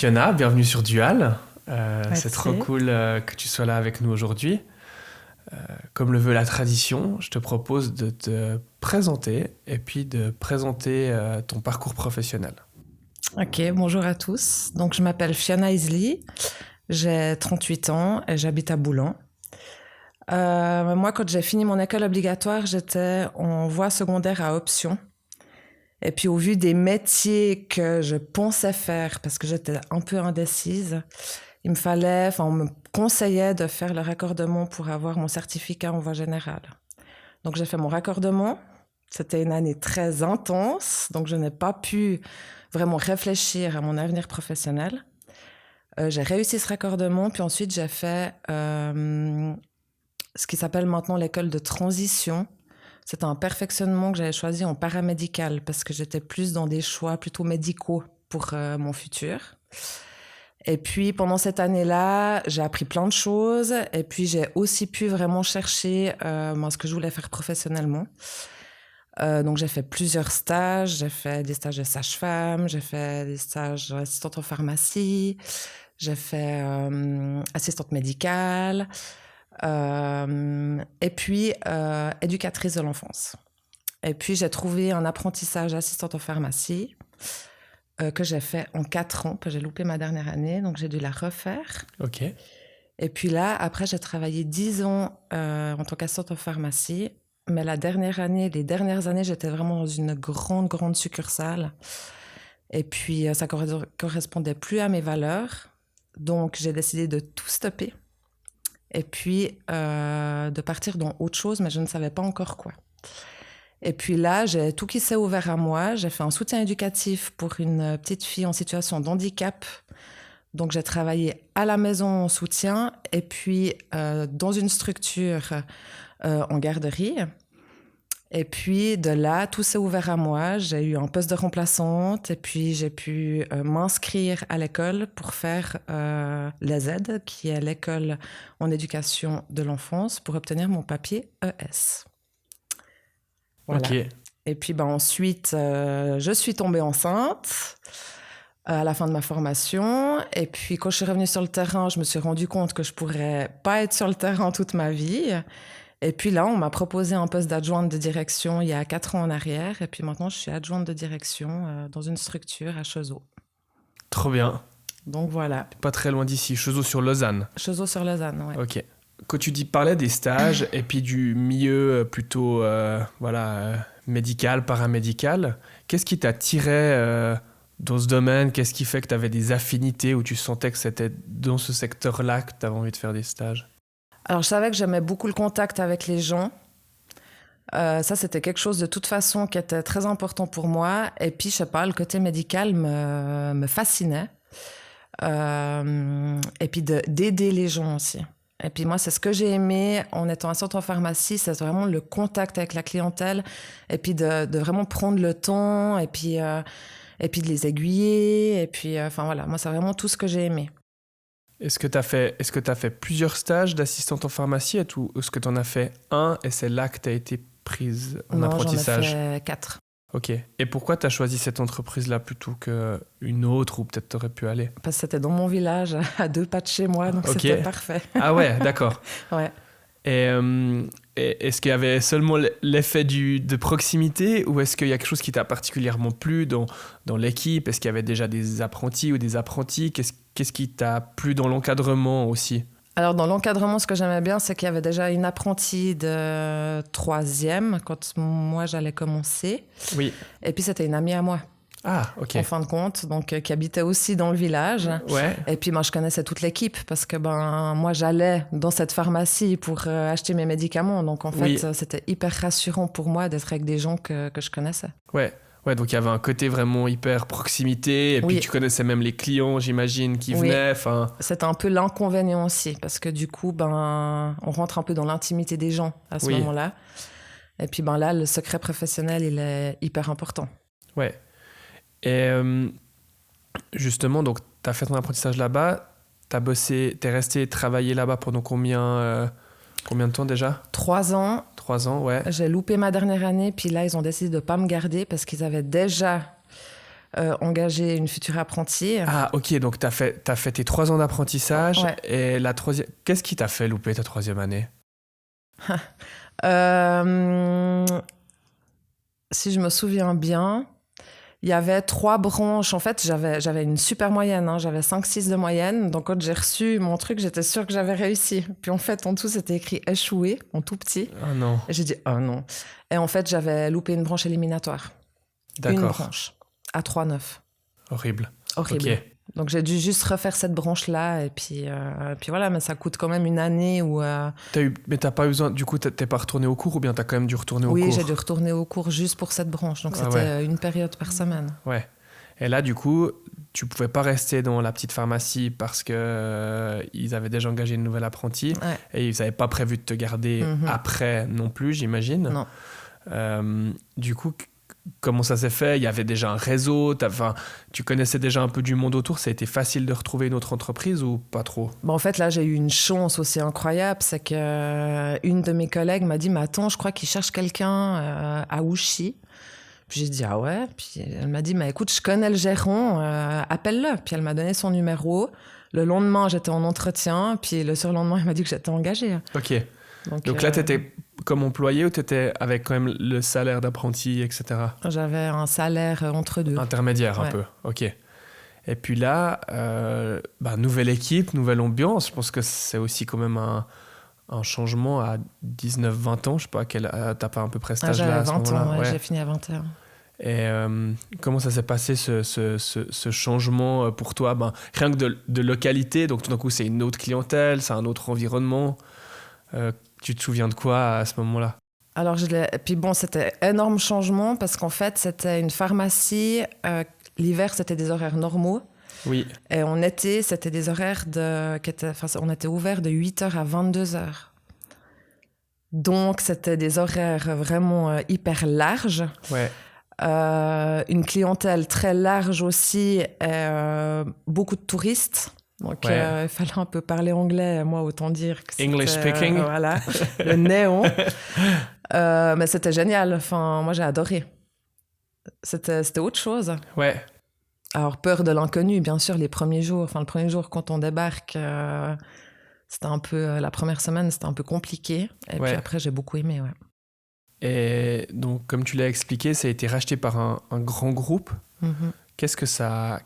Fiona, bienvenue sur Dual. C'est trop Merci. cool que tu sois là avec nous aujourd'hui. Comme le veut la tradition, je te propose de te présenter et puis de présenter ton parcours professionnel. Ok, bonjour à tous. Donc, je m'appelle Fiona Isley, j'ai 38 ans et j'habite à Boulogne. Moi, quand j'ai fini mon école obligatoire, j'étais en voie secondaire à option. Et puis, au vu des métiers que je pensais faire, parce que j'étais un peu indécise, on me conseillait de faire le raccordement pour avoir mon certificat en voie générale. Donc, j'ai fait mon raccordement. C'était une année très intense, donc je n'ai pas pu vraiment réfléchir à mon avenir professionnel. J'ai réussi ce raccordement, puis ensuite j'ai fait ce qui s'appelle maintenant l'école de transition. C'était un perfectionnement que j'avais choisi en paramédical parce que j'étais plus dans des choix plutôt médicaux pour mon futur. Et puis pendant cette année-là, j'ai appris plein de choses et puis j'ai aussi pu vraiment chercher ce que je voulais faire professionnellement. Donc j'ai fait plusieurs stages, j'ai fait des stages de sage-femme, j'ai fait des stages d'assistante en pharmacie, j'ai fait assistante médicale et puis éducatrice de l'enfance. Et puis j'ai trouvé un apprentissage assistante en pharmacie que j'ai fait en 4 ans, que j'ai loupé ma dernière année, donc j'ai dû la refaire. Ok. Et puis là, après, j'ai travaillé 10 ans en tant qu'assistante en pharmacie. Mais les dernières années, j'étais vraiment dans une grande succursale. Et puis, ça correspondait plus à mes valeurs. Donc, j'ai décidé de tout stopper. Et puis, de partir dans autre chose, mais je ne savais pas encore quoi. Et puis là, j'ai tout qui s'est ouvert à moi. J'ai fait un soutien éducatif pour une petite fille en situation de handicap. Donc, j'ai travaillé à la maison en soutien et puis dans une structure en garderie. Et puis, de là, tout s'est ouvert à moi. J'ai eu un poste de remplaçante et puis j'ai pu m'inscrire à l'école pour faire l'ESED, qui est l'école en éducation de l'enfance, pour obtenir mon papier ES. Voilà. Ok. Et puis, ensuite, je suis tombée enceinte à la fin de ma formation. Et puis, quand je suis revenue sur le terrain, je me suis rendu compte que je pourrais pas être sur le terrain toute ma vie. Et puis là, on m'a proposé un poste d'adjointe de direction il y a 4 ans en arrière. Et puis maintenant, je suis adjointe de direction dans une structure à Cheseaux. Trop bien. Donc voilà. Pas très loin d'ici, Cheseaux sur Lausanne. Cheseaux sur Lausanne, ouais. Ok. Quand tu parlais des stages et puis du milieu plutôt médical, paramédical, qu'est-ce qui t'attirait dans ce domaine? Qu'est-ce qui fait que tu avais des affinités ou tu sentais que c'était dans ce secteur-là que tu avais envie de faire des stages? Alors, je savais que j'aimais beaucoup le contact avec les gens. Ça, c'était quelque chose de toute façon qui était très important pour moi. Et puis, je sais pas, le côté médical me fascinait. Et puis, d'aider les gens aussi. Et puis moi, c'est ce que j'ai aimé en étant assistante en pharmacie, c'est vraiment le contact avec la clientèle et puis de vraiment prendre le temps et puis de les aiguiller. Et puis, voilà, moi, c'est vraiment tout ce que j'ai aimé. Est-ce que tu as fait plusieurs stages d'assistante en pharmacie ou est-ce que tu en as fait un et c'est là que tu as été prise en apprentissage? Non, j'en ai fait 4. Ok. Et pourquoi tu as choisi cette entreprise-là plutôt qu'une autre où peut-être tu aurais pu aller? Parce que c'était dans mon village, à 2 pas de chez moi, donc C'était parfait. Ah ouais, d'accord. Ouais. Et est-ce qu'il y avait seulement l'effet de proximité ou est-ce qu'il y a quelque chose qui t'a particulièrement plu dans l'équipe? Est-ce qu'il y avait déjà des apprentis ou des apprentis? Qu'est-ce qui t'a plu dans l'encadrement aussi? Alors, dans l'encadrement, ce que j'aimais bien, c'est qu'il y avait déjà une apprentie de 3e quand moi, j'allais commencer. Oui. Et puis, c'était une amie à moi. Ah, ok. En fin de compte, donc qui habitait aussi dans le village. Ouais. Et puis moi, je connaissais toute l'équipe parce que moi, j'allais dans cette pharmacie pour acheter mes médicaments. Donc en fait, c'était hyper rassurant pour moi d'être avec des gens que je connaissais. Ouais, donc il y avait un côté vraiment hyper proximité. Et puis tu connaissais même les clients, j'imagine, qui venaient. C'était un peu l'inconvénient aussi parce que du coup, on rentre un peu dans l'intimité des gens à ce moment-là. Et puis là, le secret professionnel, il est hyper important. Ouais. Et justement, donc, tu as fait ton apprentissage là-bas, tu as bossé, tu es resté travailler là-bas pendant combien de temps déjà? 3 ans. 3 ans, ouais. J'ai loupé ma dernière année, puis là, ils ont décidé de ne pas me garder parce qu'ils avaient déjà engager une future apprentie. Ah, ok, donc t'as fait tes 3 ans d'apprentissage Ouais. et la troisième... Qu'est-ce qui t'a fait louper ta 3e année? Euh, Si je me souviens bien, il y avait 3 branches. En fait, j'avais une super moyenne, hein. J'avais 5-6 de moyenne. Donc, quand j'ai reçu mon truc, j'étais sûre que j'avais réussi. Puis, en fait, en tout, c'était écrit échoué, en tout petit. Ah non, Et j'ai dit, oh non. Et en fait, j'avais loupé une branche éliminatoire. Une d'accord. branche à 3,9. Horrible. Horrible. Ok. Donc, j'ai dû juste refaire cette branche-là. Et puis voilà, mais ça coûte quand même une année où... Mais t'as pas eu besoin... Du coup, t'es pas retourné au cours ou bien t'as quand même dû retourner au cours? Oui, j'ai dû retourner au cours juste pour cette branche. Donc, Ah c'était ouais. une période par semaine. Ouais. Et là, du coup, tu pouvais pas rester dans la petite pharmacie parce que ils avaient déjà engagé une nouvelle apprentie Ouais. et ils avaient pas prévu de te garder après non plus, j'imagine. Non. Du coup, comment ça s'est fait? Il y avait déjà un réseau, tu connaissais déjà un peu du monde autour. Ça a été facile de retrouver une autre entreprise ou pas trop? En fait, là, j'ai eu une chance aussi incroyable. C'est qu'une de mes collègues m'a dit, mais attends, je crois qu'il cherche quelqu'un à Ouchy. Puis j'ai dit, ah ouais. Puis elle m'a dit, mais écoute, je connais le gérant, appelle-le. Puis elle m'a donné son numéro. Le lendemain, j'étais en entretien. Puis le surlendemain, il m'a dit que j'étais engagée. Ok. Donc là, t'étais comme employé ou t'étais avec quand même le salaire d'apprenti, etc.? J'avais un salaire entre deux. Intermédiaire un peu, ok. Et puis là, nouvelle équipe, nouvelle ambiance. Je pense que c'est aussi quand même un changement à 19-20 ans. Je sais pas, t'as pas à peu près cet âge-là à ce J'avais 20 moment-là? ans, ouais. J'ai fini à 21. Et comment ça s'est passé ce changement pour toi? Rien que de localité, donc tout d'un coup c'est une autre clientèle, c'est un autre environnement. Tu te souviens de quoi à ce moment-là? Alors, puis bon, c'était énorme changement parce qu'en fait, c'était une pharmacie. L'hiver, c'était des horaires normaux. Oui. Et en été, c'était des horaires on était ouvert de 8h à 22h. Donc, c'était des horaires vraiment hyper larges. Ouais. Une clientèle très large aussi, beaucoup de touristes. Donc, il fallait un peu parler anglais, moi, autant dire que English speaking. Voilà, le néon. Mais c'était génial. Enfin, moi, j'ai adoré. C'était autre chose. Ouais. Alors, peur de l'inconnu, bien sûr, les premiers jours. Enfin, le premier jour, quand on débarque, c'était un peu... la première semaine, c'était un peu compliqué. Et puis après, j'ai beaucoup aimé, ouais. Et donc, comme tu l'as expliqué, ça a été racheté par un grand groupe. Mm-hmm. Qu'est-ce que ça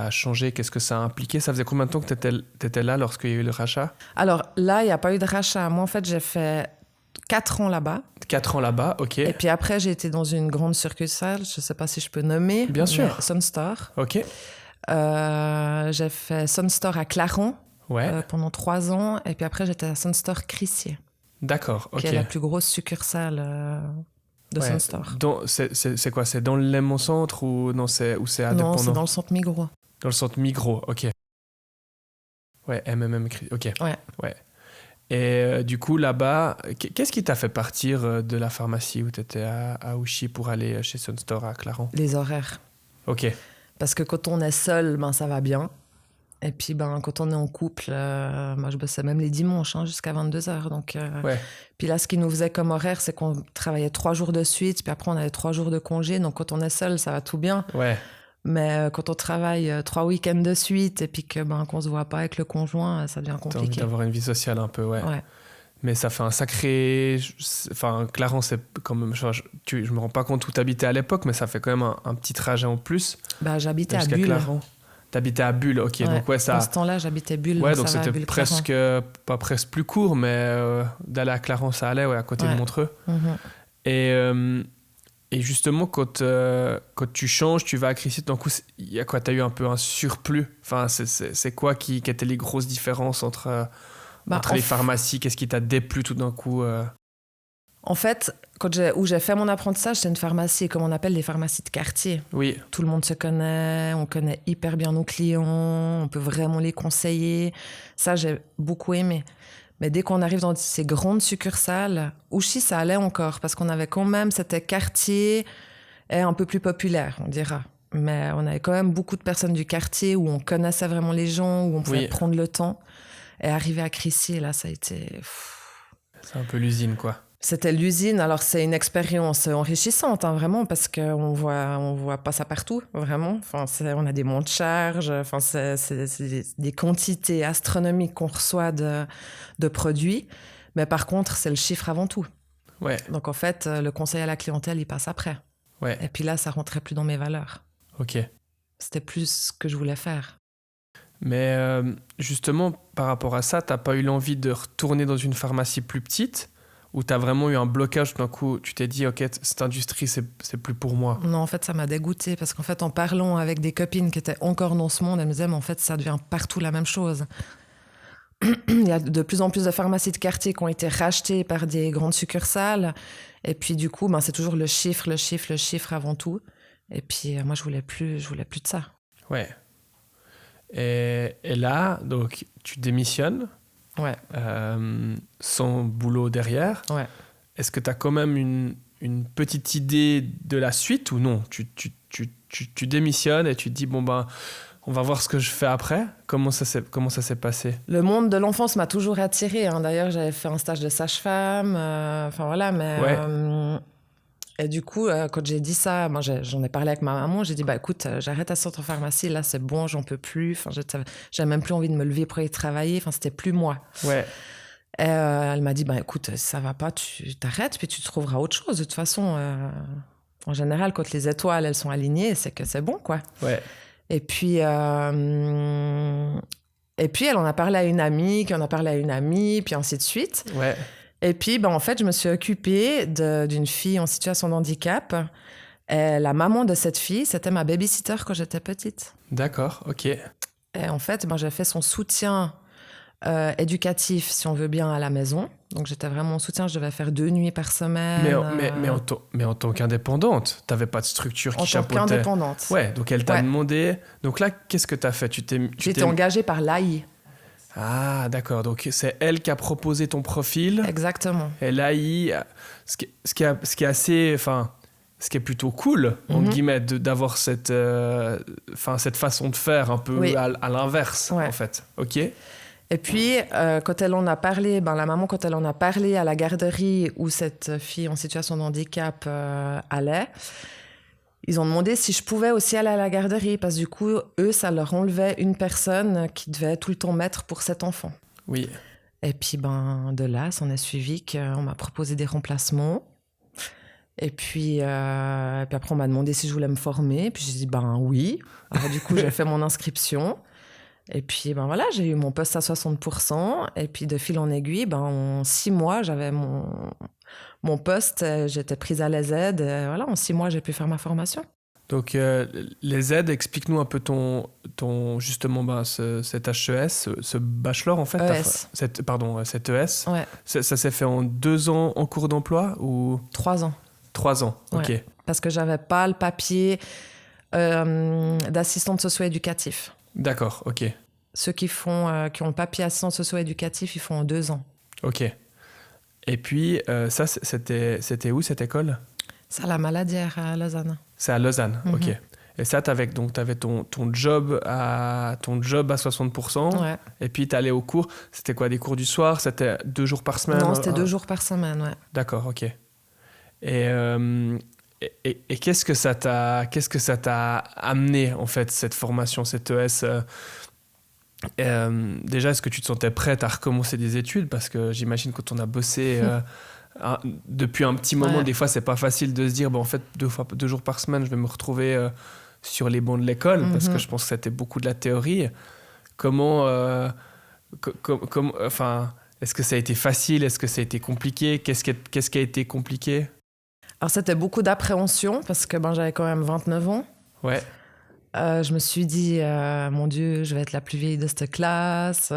a changé? Qu'est-ce que ça a impliqué? Ça faisait combien de temps que tu étais là lorsqu'il y a eu le rachat? Alors là, il n'y a pas eu de rachat. Moi, en fait, j'ai fait 4 ans là-bas. 4 ans là-bas, ok. Et puis après, j'ai été dans une grande succursale. Je ne sais pas si je peux nommer. Bien sûr. Sunstore. Ok. J'ai fait Sunstore à Clarens pendant 3 ans. Et puis après, j'étais à Sunstore Crissier. D'accord, ok. Qui est la plus grosse succursale de Sunstore. C'est quoi? C'est dans le Léman Centre ou non, c'est indépendant? Non, c'est dans le centre Migros. Dans le centre Migros, ok. Ouais, MMM, ok. Ouais. Et du coup, là-bas, qu'est-ce qui t'a fait partir de la pharmacie où tu étais à Ouchy pour aller chez Sunstore à Clarens? Les horaires. Ok. Parce que quand on est seul, ça va bien. Et puis, quand on est en couple, moi, je bossais même les dimanches jusqu'à 22h. Donc, Puis là, ce qui nous faisait comme horaire, c'est qu'on travaillait 3 jours de suite, puis après, on avait 3 jours de congé. Donc, quand on est seul, ça va tout bien. Ouais. Mais quand on travaille 3 week-ends de suite et puis qu'on se voit pas avec le conjoint, ça devient compliqué. T'as envie d'avoir une vie sociale un peu, ouais. Mais ça fait un sacré... Enfin, Clarens, c'est quand même... Je me rends pas compte où t'habitais à l'époque, mais ça fait quand même un petit trajet en plus. J'habitais à Bulle. T'habitais à Bulle, ok. Donc, ça... En ce temps-là, j'habitais Bulle. Ouais, donc c'était presque... Pas presque plus court, mais d'aller à Clarens, ça allait, à côté de Montreux. Mm-hmm. Et justement, quand tu changes, tu vas à Crissier, d'un coup, il y a quoi? T'as eu un peu un surplus. Enfin, c'est quoi qui étaient les grosses différences entre les pharmacies? Qu'est-ce qui t'a déplu tout d'un coup? En fait, où j'ai fait mon apprentissage, c'est une pharmacie, comme on appelle les pharmacies de quartier. Oui. Tout le monde se connaît, on connaît hyper bien nos clients, on peut vraiment les conseiller. Ça, j'ai beaucoup aimé. Mais dès qu'on arrive dans ces grandes succursales, Ouchy, ça allait encore, parce qu'on avait quand même, c'était quartier et un peu plus populaire, on dira. Mais on avait quand même beaucoup de personnes du quartier où on connaissait vraiment les gens, où on pouvait prendre le temps. Et arriver à Crissier, là, ça a été... C'est un peu l'usine, quoi. C'était l'usine. Alors, c'est une expérience enrichissante, hein, vraiment, parce qu'on voit pas ça partout, vraiment. Enfin, on a des monts de charge. Enfin, c'est des quantités astronomiques qu'on reçoit de produits. Mais par contre, c'est le chiffre avant tout. Ouais. Donc, en fait, le conseil à la clientèle, il passe après. Ouais. Et puis là, ça rentrait plus dans mes valeurs. Ok. C'était plus ce que je voulais faire. Mais justement, par rapport à ça, t'as pas eu l'envie de retourner dans une pharmacie plus petite ou t'as vraiment eu un blocage d'un coup, tu t'es dit, ok, cette industrie, c'est plus pour moi? Non, en fait, ça m'a dégoûtée parce qu'en fait, en parlant avec des copines qui étaient encore dans ce monde, elles me disaient, mais en fait, ça devient partout la même chose. Il y a de plus en plus de pharmacies de quartier qui ont été rachetées par des grandes succursales. Et puis, du coup, c'est toujours le chiffre avant tout. Et puis, moi, je voulais plus de ça. Ouais. Et là, donc, tu démissionnes. Ouais. Sans boulot derrière. Ouais. Est-ce que tu as quand même une petite idée de la suite ou non? Tu démissionnes et tu te dis, bon, ben, on va voir ce que je fais après. Comment ça s'est passé? Le monde de l'enfance m'a toujours attirée. Hein. D'ailleurs, j'avais fait un stage de sage-femme. Enfin, voilà, mais... Ouais. Et du coup, quand j'ai dit ça, moi, j'en ai parlé avec ma maman. J'ai dit, écoute, j'arrête à centre pharmacie. Là, c'est bon, j'en peux plus. Enfin, j'avais même plus envie de me lever pour aller travailler. Enfin, c'était plus moi. Ouais. Et elle m'a dit, écoute, si ça va pas, tu t'arrêtes, puis tu trouveras autre chose. De toute façon, en général, quand les étoiles, elles sont alignées, c'est que c'est bon, quoi. Ouais. Et puis, elle en a parlé à une amie, qui en a parlé à une amie, puis ainsi de suite. Ouais. Et puis, en fait, je me suis occupée d'une fille en situation de handicap. Et la maman de cette fille, c'était ma babysitter quand j'étais petite. D'accord, ok. Et en fait, j'ai fait son soutien éducatif, si on veut bien, à la maison. Donc, j'étais vraiment en soutien. Je devais faire 2 nuits par semaine. Mais en tant qu'indépendante, t'avais pas de structure qui chapeautait. En tant qu'indépendante. Ouais, donc elle t'a demandé... Donc là, qu'est-ce que t'as fait? J'étais engagée par l'AI. Ah, d'accord. Donc, c'est elle qui a proposé ton profil. Exactement. Et l'AI, ce qui est assez... Enfin, ce qui est plutôt cool, entre guillemets, d'avoir cette façon de faire un peu à l'inverse, en fait. OK. Et puis, quand elle en a parlé, la maman, quand elle en a parlé à la garderie où cette fille en situation de handicap allait, ils ont demandé si je pouvais aussi aller à la garderie, parce que du coup, eux, ça leur enlevait une personne qui devait tout le temps mettre pour cet enfant. Oui. Et puis, de là, ça en a suivi qu'on m'a proposé des remplacements. Et puis après, on m'a demandé si je voulais me former. Puis j'ai dit, oui. Alors du coup, j'ai fait mon inscription. Et puis, voilà, j'ai eu mon poste à 60%. Et puis, de fil en aiguille, en 6 mois, j'avais mon poste. J'étais prise à les aides. Et voilà, en 6 mois, j'ai pu faire ma formation. Donc, les aides, explique-nous un peu justement, cet HES, ce bachelor, en fait. ES. Cet ES. Ouais. Ça s'est fait en 2 ans en cours d'emploi ou... 3 ans. 3 ans, ok. Ouais, parce que j'avais pas le papier d'assistante socio-éducatif. D'accord, ok. Ceux qui ont le papier assistant socio-éducatif, ils font en 2 ans. Ok. Et puis, ça, c'était où, cette école? C'est à la Maladière, à Lausanne. C'est à Lausanne, ok. Et ça, t'avais ton job à 60%. Ouais. Et puis, t'allais aux cours. C'était quoi, des cours du soir? C'était 2 jours par semaine? Non, c'était 2 jours par semaine, ouais. D'accord, ok. Et qu'est-ce que ça t'a amené, en fait, cette formation, cette ES? Déjà, est-ce que tu te sentais prête à recommencer des études? Parce que j'imagine quand on a bossé depuis un petit moment, des fois, c'est pas facile de se dire, en fait, 2 jours par semaine, je vais me retrouver sur les bancs de l'école, parce que je pense que c'était beaucoup de la théorie. Comment... est-ce que ça a été facile? Est-ce que ça a été compliqué? Qu'est-ce qui a été compliqué? Alors, c'était beaucoup d'appréhension, parce que j'avais quand même 29 ans. Ouais. Je me suis dit, mon Dieu, je vais être la plus vieille de cette classe.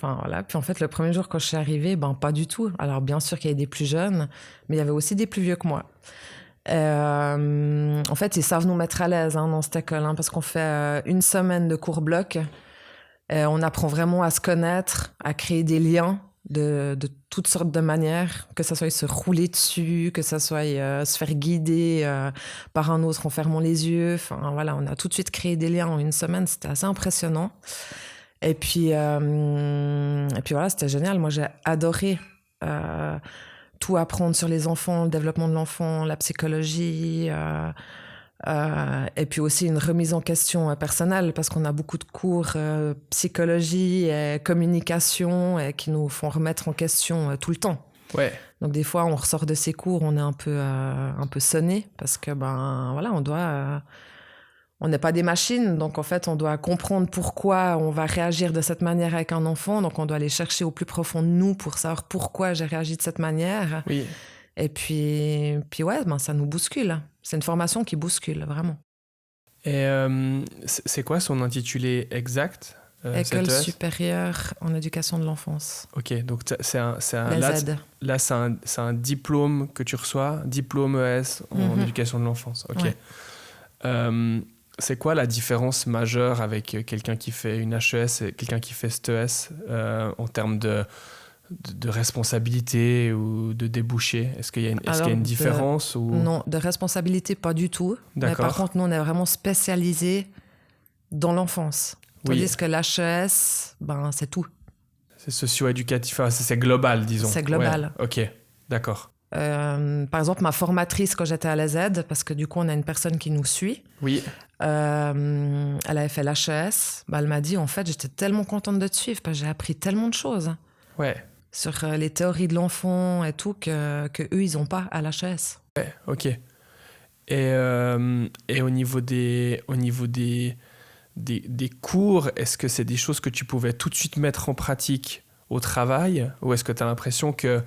Voilà. Puis en fait, le premier jour quand je suis arrivée, pas du tout. Alors bien sûr qu'il y avait des plus jeunes, mais il y avait aussi des plus vieux que moi. En fait, ils savent nous mettre à l'aise dans cette école, parce qu'on fait 1 semaine de cours bloc. On apprend vraiment à se connaître, à créer des liens de toutes sortes de manières, que ça soit se rouler dessus, que ça soit se faire guider par un autre en fermant les yeux. Enfin, voilà, on a tout de suite créé des liens en 1 semaine, c'était assez impressionnant. Et puis voilà, c'était génial. Moi, j'ai adoré tout apprendre sur les enfants, le développement de l'enfant, la psychologie, et puis aussi une remise en question personnelle, parce qu'on a beaucoup de cours psychologie et communication et qui nous font remettre en question tout le temps. Ouais. Donc des fois, on ressort de ces cours, on est un peu sonné, parce que voilà, on n'est pas des machines, donc en fait, on doit comprendre pourquoi on va réagir de cette manière avec un enfant. Donc on doit aller chercher au plus profond de nous pour savoir pourquoi j'ai réagi de cette manière. Oui. Et puis ouais, ça nous bouscule. C'est une formation qui bouscule, vraiment. Et c'est quoi son intitulé exact École supérieure en éducation de l'enfance. Ok, donc c'est un Z. Là, c'est un diplôme que tu reçois, diplôme ES en éducation de l'enfance. Ok. Ouais. C'est quoi la différence majeure avec quelqu'un qui fait une HES et quelqu'un qui fait cette ES en termes de responsabilité ou de débouché? Est-ce qu'il y a une différence ou... Non, de responsabilité, pas du tout. D'accord. Mais par contre, nous, on est vraiment spécialisés dans l'enfance. Tandis que l'HES, c'est tout. C'est socio-éducatif, c'est global, disons. C'est global. Ouais. Ok, d'accord. Par exemple, ma formatrice, quand j'étais à la Z, parce que du coup, on a une personne qui nous suit. Oui. Elle avait fait l'HES. Elle m'a dit, en fait, j'étais tellement contente de te suivre parce que j'ai appris tellement de choses. Ouais. Sur les théories de l'enfant et tout que eux, ils n'ont pas à l'HES. Ouais, ok. Et au niveau des cours, est-ce que c'est des choses que tu pouvais tout de suite mettre en pratique au travail, ou est-ce que tu as l'impression que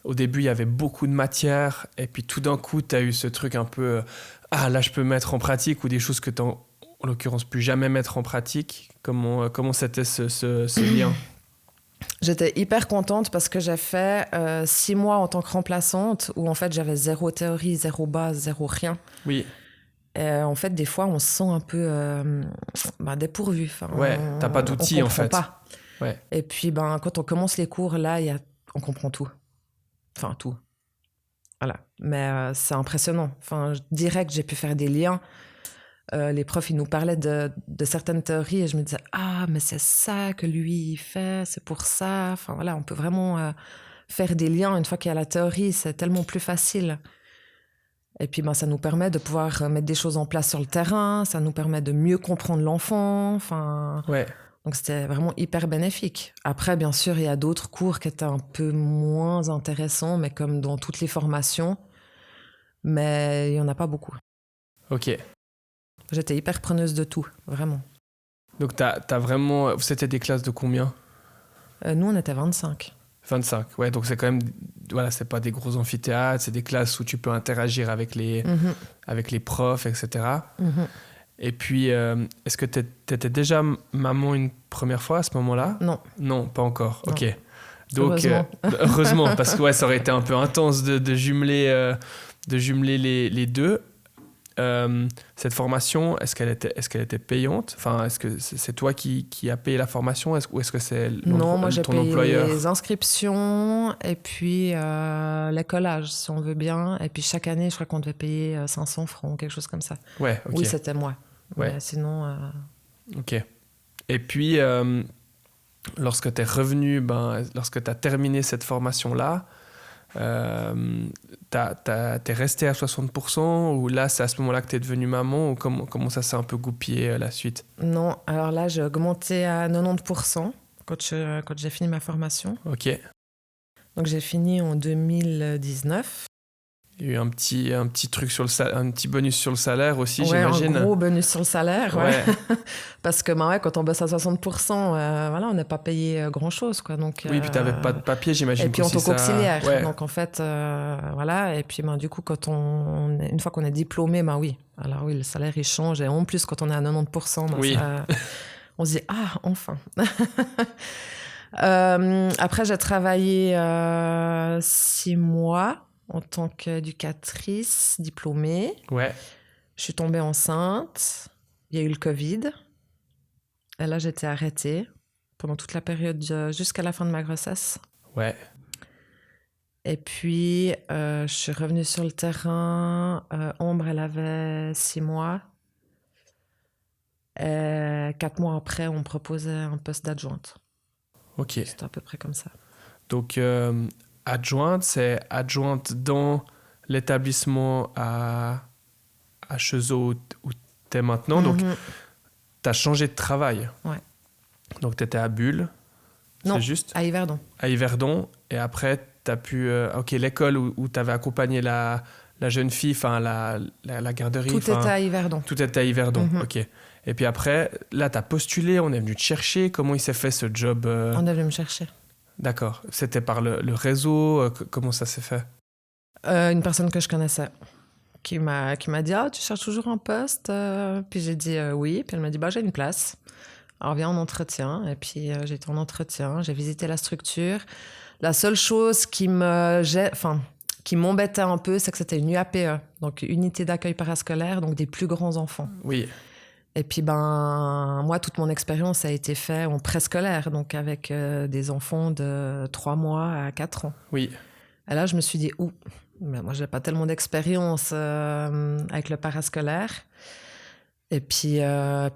au début il y avait beaucoup de matière et puis tout d'un coup tu as eu ce truc un peu là je peux mettre en pratique, ou des choses que tu en l'occurrence plus jamais mettre en pratique? Comment c'était ce lien? J'étais hyper contente parce que j'ai fait 6 mois en tant que remplaçante où en fait j'avais zéro théorie, zéro base, zéro rien. Oui. Et en fait, des fois, on se sent un peu dépourvu. Ouais, t'as pas d'outils en fait. Pas. Ouais. Et puis, quand on commence les cours, là, on comprend tout. Enfin, tout. Voilà. Mais c'est impressionnant. Enfin, direct, j'ai pu faire des liens. Les profs, ils nous parlaient de certaines théories et je me disais, mais c'est ça que lui, il fait, c'est pour ça. Enfin, voilà, on peut vraiment faire des liens. Une fois qu'il y a la théorie, c'est tellement plus facile. Et puis, ça nous permet de pouvoir mettre des choses en place sur le terrain, ça nous permet de mieux comprendre l'enfant. Enfin, ouais. Donc, c'était vraiment hyper bénéfique. Après, bien sûr, il y a d'autres cours qui étaient un peu moins intéressants, mais comme dans toutes les formations. Mais il n'y en a pas beaucoup. Ok. J'étais hyper preneuse de tout, vraiment. Donc, t'as vraiment... C'était des classes de combien? Nous, on était 25. 25, ouais, donc c'est quand même... Voilà, c'est pas des gros amphithéâtres, c'est des classes où tu peux interagir avec les profs, etc. Et puis, est-ce que t'étais déjà maman une première fois à ce moment-là? Non. Non, pas encore, non. Ok. Donc, heureusement, parce que ça aurait été un peu intense de jumeler les deux. Cette formation, est-ce qu'elle était payante? Enfin, est-ce que c'est toi qui a payé la formation, ou est-ce que c'est Non, moi j'ai payé employeur? Les inscriptions et puis l'écolage, si on veut bien. Et puis chaque année, je crois qu'on devait payer 500 francs, quelque chose comme ça. Ouais, ok. Oui, c'était moi. Ouais. Mais sinon... Ok. Et puis, lorsque tu es revenu, lorsque tu as terminé cette formation-là, t'es resté à 60%, ou là c'est à ce moment-là que t'es devenue maman, ou comment ça s'est un peu goupillé la suite? Non, alors là j'ai augmenté à 90% quand j'ai fini ma formation. Ok. Donc j'ai fini en 2019. Il y a eu un petit truc un petit bonus sur le salaire aussi, j'imagine. Un gros bonus sur le salaire, ouais. Parce que quand on bosse à 60%, on n'est pas payé grand-chose, quoi. Donc, oui, puis t'avais pas de papier, j'imagine. Et puis en tant qu'auxiliaire. Ouais. Donc en fait, voilà. Et puis du coup, une fois qu'on est diplômé, oui. Alors oui, le salaire il change. Et en plus, quand on est à 90%, oui. On se dit enfin. Après, j'ai travaillé 6 mois en tant qu'éducatrice diplômée. Ouais. Je suis tombée enceinte. Il y a eu le Covid. Et là, j'étais arrêtée pendant toute la période jusqu'à la fin de ma grossesse. Ouais. Et puis, je suis revenue sur le terrain. Ambre, elle avait 6 mois. Et 4 mois après, on me proposait un poste d'adjointe. Ok. C'était à peu près comme ça. Donc, adjointe, c'est adjointe dans l'établissement à Cheseaux où tu es maintenant. Donc, tu as changé de travail. Ouais. Donc, tu étais à Bulle, c'est juste? À Yverdon. À Yverdon. Et après, tu as pu... l'école où tu avais accompagné la jeune fille, enfin, la garderie. Tout était à Yverdon. Tout était à Yverdon, ok. Et puis après, là, tu as postulé, on est venu te chercher. Comment il s'est fait ce job On est venu me chercher. D'accord. C'était par le réseau? Comment ça s'est fait? Une personne que je connaissais qui m'a dit « Ah, tu cherches toujours un poste ?» Puis j'ai dit oui. Puis elle m'a dit « Bah, j'ai une place. Alors viens en entretien. » Et puis j'ai été en entretien, j'ai visité la structure. La seule chose qui m'embêtait un peu, c'est que c'était une UAPE, donc unité d'accueil parascolaire, donc des plus grands enfants. Oui. Et puis, moi, toute mon expérience a été faite en préscolaire, donc avec des enfants de 3 mois à 4 ans. Oui. Et là, je me suis dit, mais moi, je n'ai pas tellement d'expérience avec le parascolaire. Et puis voilà,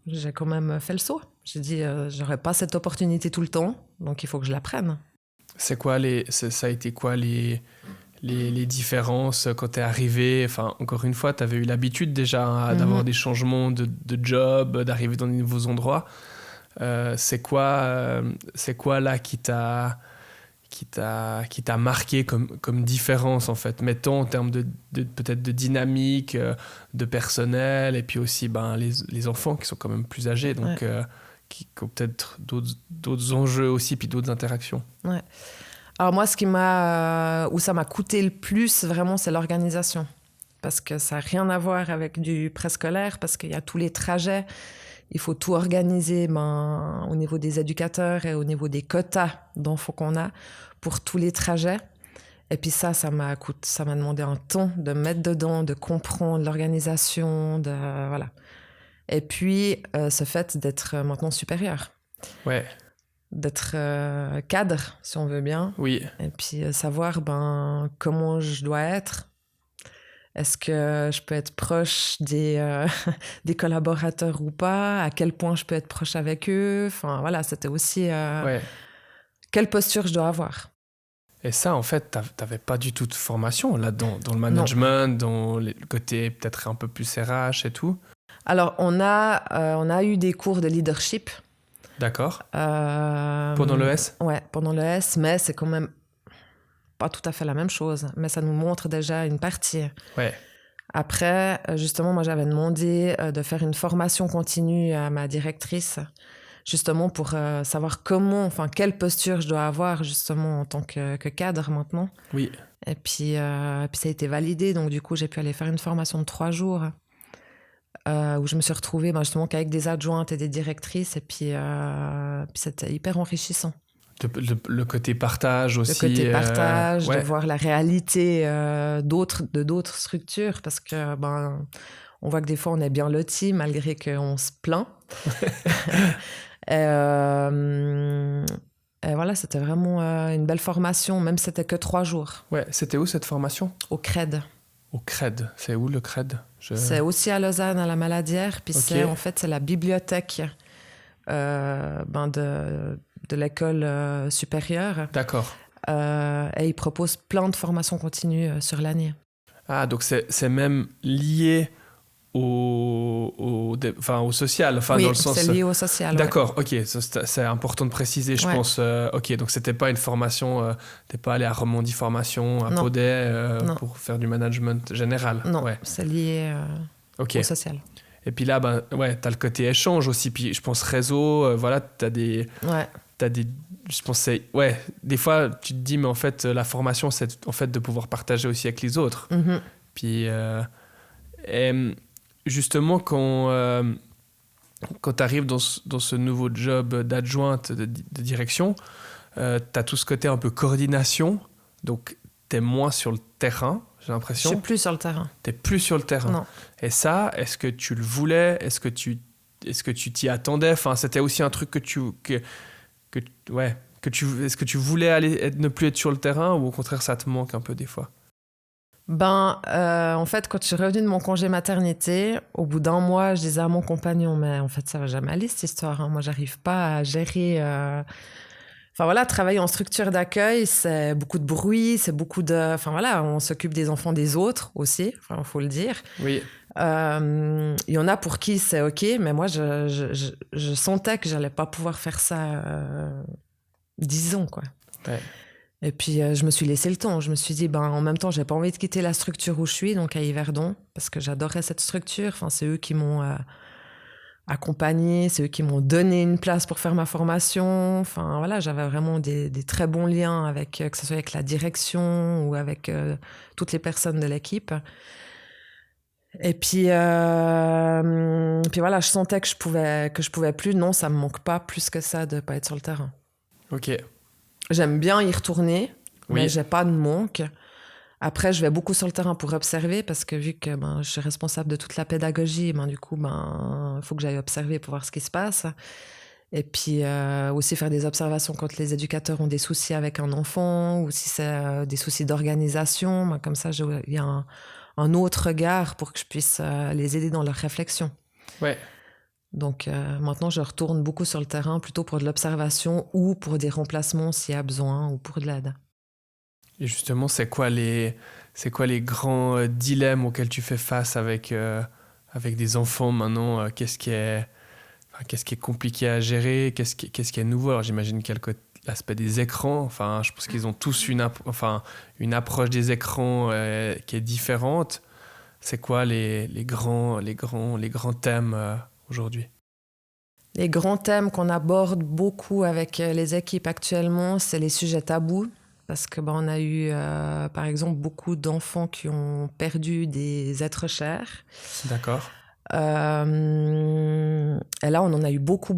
j'ai quand même fait le saut. J'ai dit, j'aurais pas cette opportunité tout le temps, donc il faut que je la prenne. Ça a été quoi les différences quand tu es arrivé? Enfin, encore une fois, tu avais eu l'habitude déjà d'avoir des changements de job, d'arriver dans de nouveaux endroits. C'est quoi là qui t'a marqué comme différence, en fait, mettons en termes de peut-être de dynamique, de personnel, et puis aussi les enfants qui sont quand même plus âgés, donc qui ont peut-être d'autres enjeux aussi, puis d'autres interactions. Ouais. Alors moi, où ça m'a coûté le plus, vraiment, c'est l'organisation. Parce que ça n'a rien à voir avec du préscolaire, parce qu'il y a tous les trajets. Il faut tout organiser au niveau des éducateurs et au niveau des quotas d'enfants qu'on a pour tous les trajets. Et puis ça m'a demandé un temps de me mettre dedans, de comprendre l'organisation, voilà. Et puis, ce fait d'être maintenant supérieur. Ouais. D'être cadre, si on veut bien. Oui. Et puis savoir comment je dois être. Est-ce que je peux être proche des collaborateurs ou pas? À quel point je peux être proche avec eux? Enfin, voilà, c'était aussi quelle posture je dois avoir. Et ça, en fait, t'avais pas du tout de formation là-dedans, dans le management, dans le côté peut-être un peu plus RH et tout? Alors, on a eu des cours de leadership. D'accord. Pendant l'ES? Ouais, pendant l'ES, mais c'est quand même pas tout à fait la même chose. Mais ça nous montre déjà une partie. Ouais. Après, justement, moi, j'avais demandé de faire une formation continue à ma directrice, justement pour savoir quelle posture je dois avoir, justement, en tant que cadre maintenant. Oui. Et puis ça a été validé. Donc, du coup, j'ai pu aller faire une formation de 3 jours. Où je me suis retrouvée justement qu'avec des adjointes et des directrices, et puis c'était hyper enrichissant. Le côté partage aussi. Le côté partage, de voir la réalité d'autres structures, parce que on voit que des fois on est bien lotis malgré qu'on se plaint. Et voilà, c'était vraiment une belle formation, même si c'était que 3 jours. Ouais, c'était où cette formation? Au CRED. Au CRED, c'est où le CRED? C'est aussi à Lausanne, à la Maladière. Puis c'est la bibliothèque de l'école supérieure. D'accord. Et ils proposent plein de formations continues sur l'année. Ah, donc c'est même lié au social, oui, dans le sens... c'est lié au social. D'accord, ok, c'est important de préciser, je pense. Ok, donc c'était pas une formation, t'es pas allé à Romandie Formation, à Paudet, pour faire du management général. Non, c'est lié au social. Et puis là, t'as le côté échange aussi, puis je pense réseau, t'as des... Je pense des fois, tu te dis, mais en fait, la formation, c'est en fait de pouvoir partager aussi avec les autres. Mm-hmm. Puis... justement, quand tu arrives dans ce nouveau job d'adjointe de direction, tu as tout ce côté un peu coordination, donc tu es moins sur le terrain, j'ai l'impression. Je suis plus sur le terrain. Tu n'es plus sur le terrain. Non. Et ça, est-ce que tu le voulais? Est-ce que tu t'y attendais? Enfin, c'était aussi un truc est-ce que tu voulais ne plus être sur le terrain, ou au contraire, ça te manque un peu des fois? En fait, quand je suis revenue de mon congé maternité, au bout d'1 mois, je disais à mon compagnon, mais en fait, ça va jamais aller cette histoire. Hein. Moi, j'arrive pas à gérer Enfin voilà, travailler en structure d'accueil, c'est beaucoup de bruit, c'est beaucoup de... Enfin voilà, on s'occupe des enfants des autres aussi, enfin, faut le dire. Oui. Il y en a pour qui c'est OK, mais moi, je sentais que j'allais pas pouvoir faire ça 10 ans, quoi. Ouais. Et puis, je me suis laissé le temps. Je me suis dit, en même temps, j'ai pas envie de quitter la structure où je suis, donc à Yverdon, parce que j'adorais cette structure. Enfin, c'est eux qui m'ont accompagnée, c'est eux qui m'ont donné une place pour faire ma formation. Enfin, voilà, j'avais vraiment des très bons liens avec, que ce soit avec la direction ou avec toutes les personnes de l'équipe. Et puis voilà, je sentais que je pouvais plus. Non, ça me manque pas plus que ça de pas être sur le terrain. Ok. J'aime bien y retourner, Oui. mais j'ai pas de manque. Après, je vais beaucoup sur le terrain pour observer parce que vu que je suis responsable de toute la pédagogie, du coup, il faut que j'aille observer pour voir ce qui se passe. Et puis aussi faire des observations quand les éducateurs ont des soucis avec un enfant ou si c'est des soucis d'organisation. Comme ça, il y a un autre regard pour que je puisse les aider dans leur réflexion. Ouais. Donc maintenant, je retourne beaucoup sur le terrain plutôt pour de l'observation ou pour des remplacements s'il y a besoin ou pour de l'aide. Et justement, c'est quoi les grands dilemmes auxquels tu fais face avec des enfants maintenant qu'est-ce qui est compliqué à gérer? Qu'est-ce qui est nouveau? Alors j'imagine qu'il y a l'aspect des écrans. Enfin, je pense qu'ils ont tous une approche des écrans qui est différente. C'est quoi les grands thèmes aujourd'hui? Les grands thèmes qu'on aborde beaucoup avec les équipes actuellement, c'est les sujets tabous. Parce que on a eu, par exemple, beaucoup d'enfants qui ont perdu des êtres chers. D'accord. Et là, on en a eu beaucoup.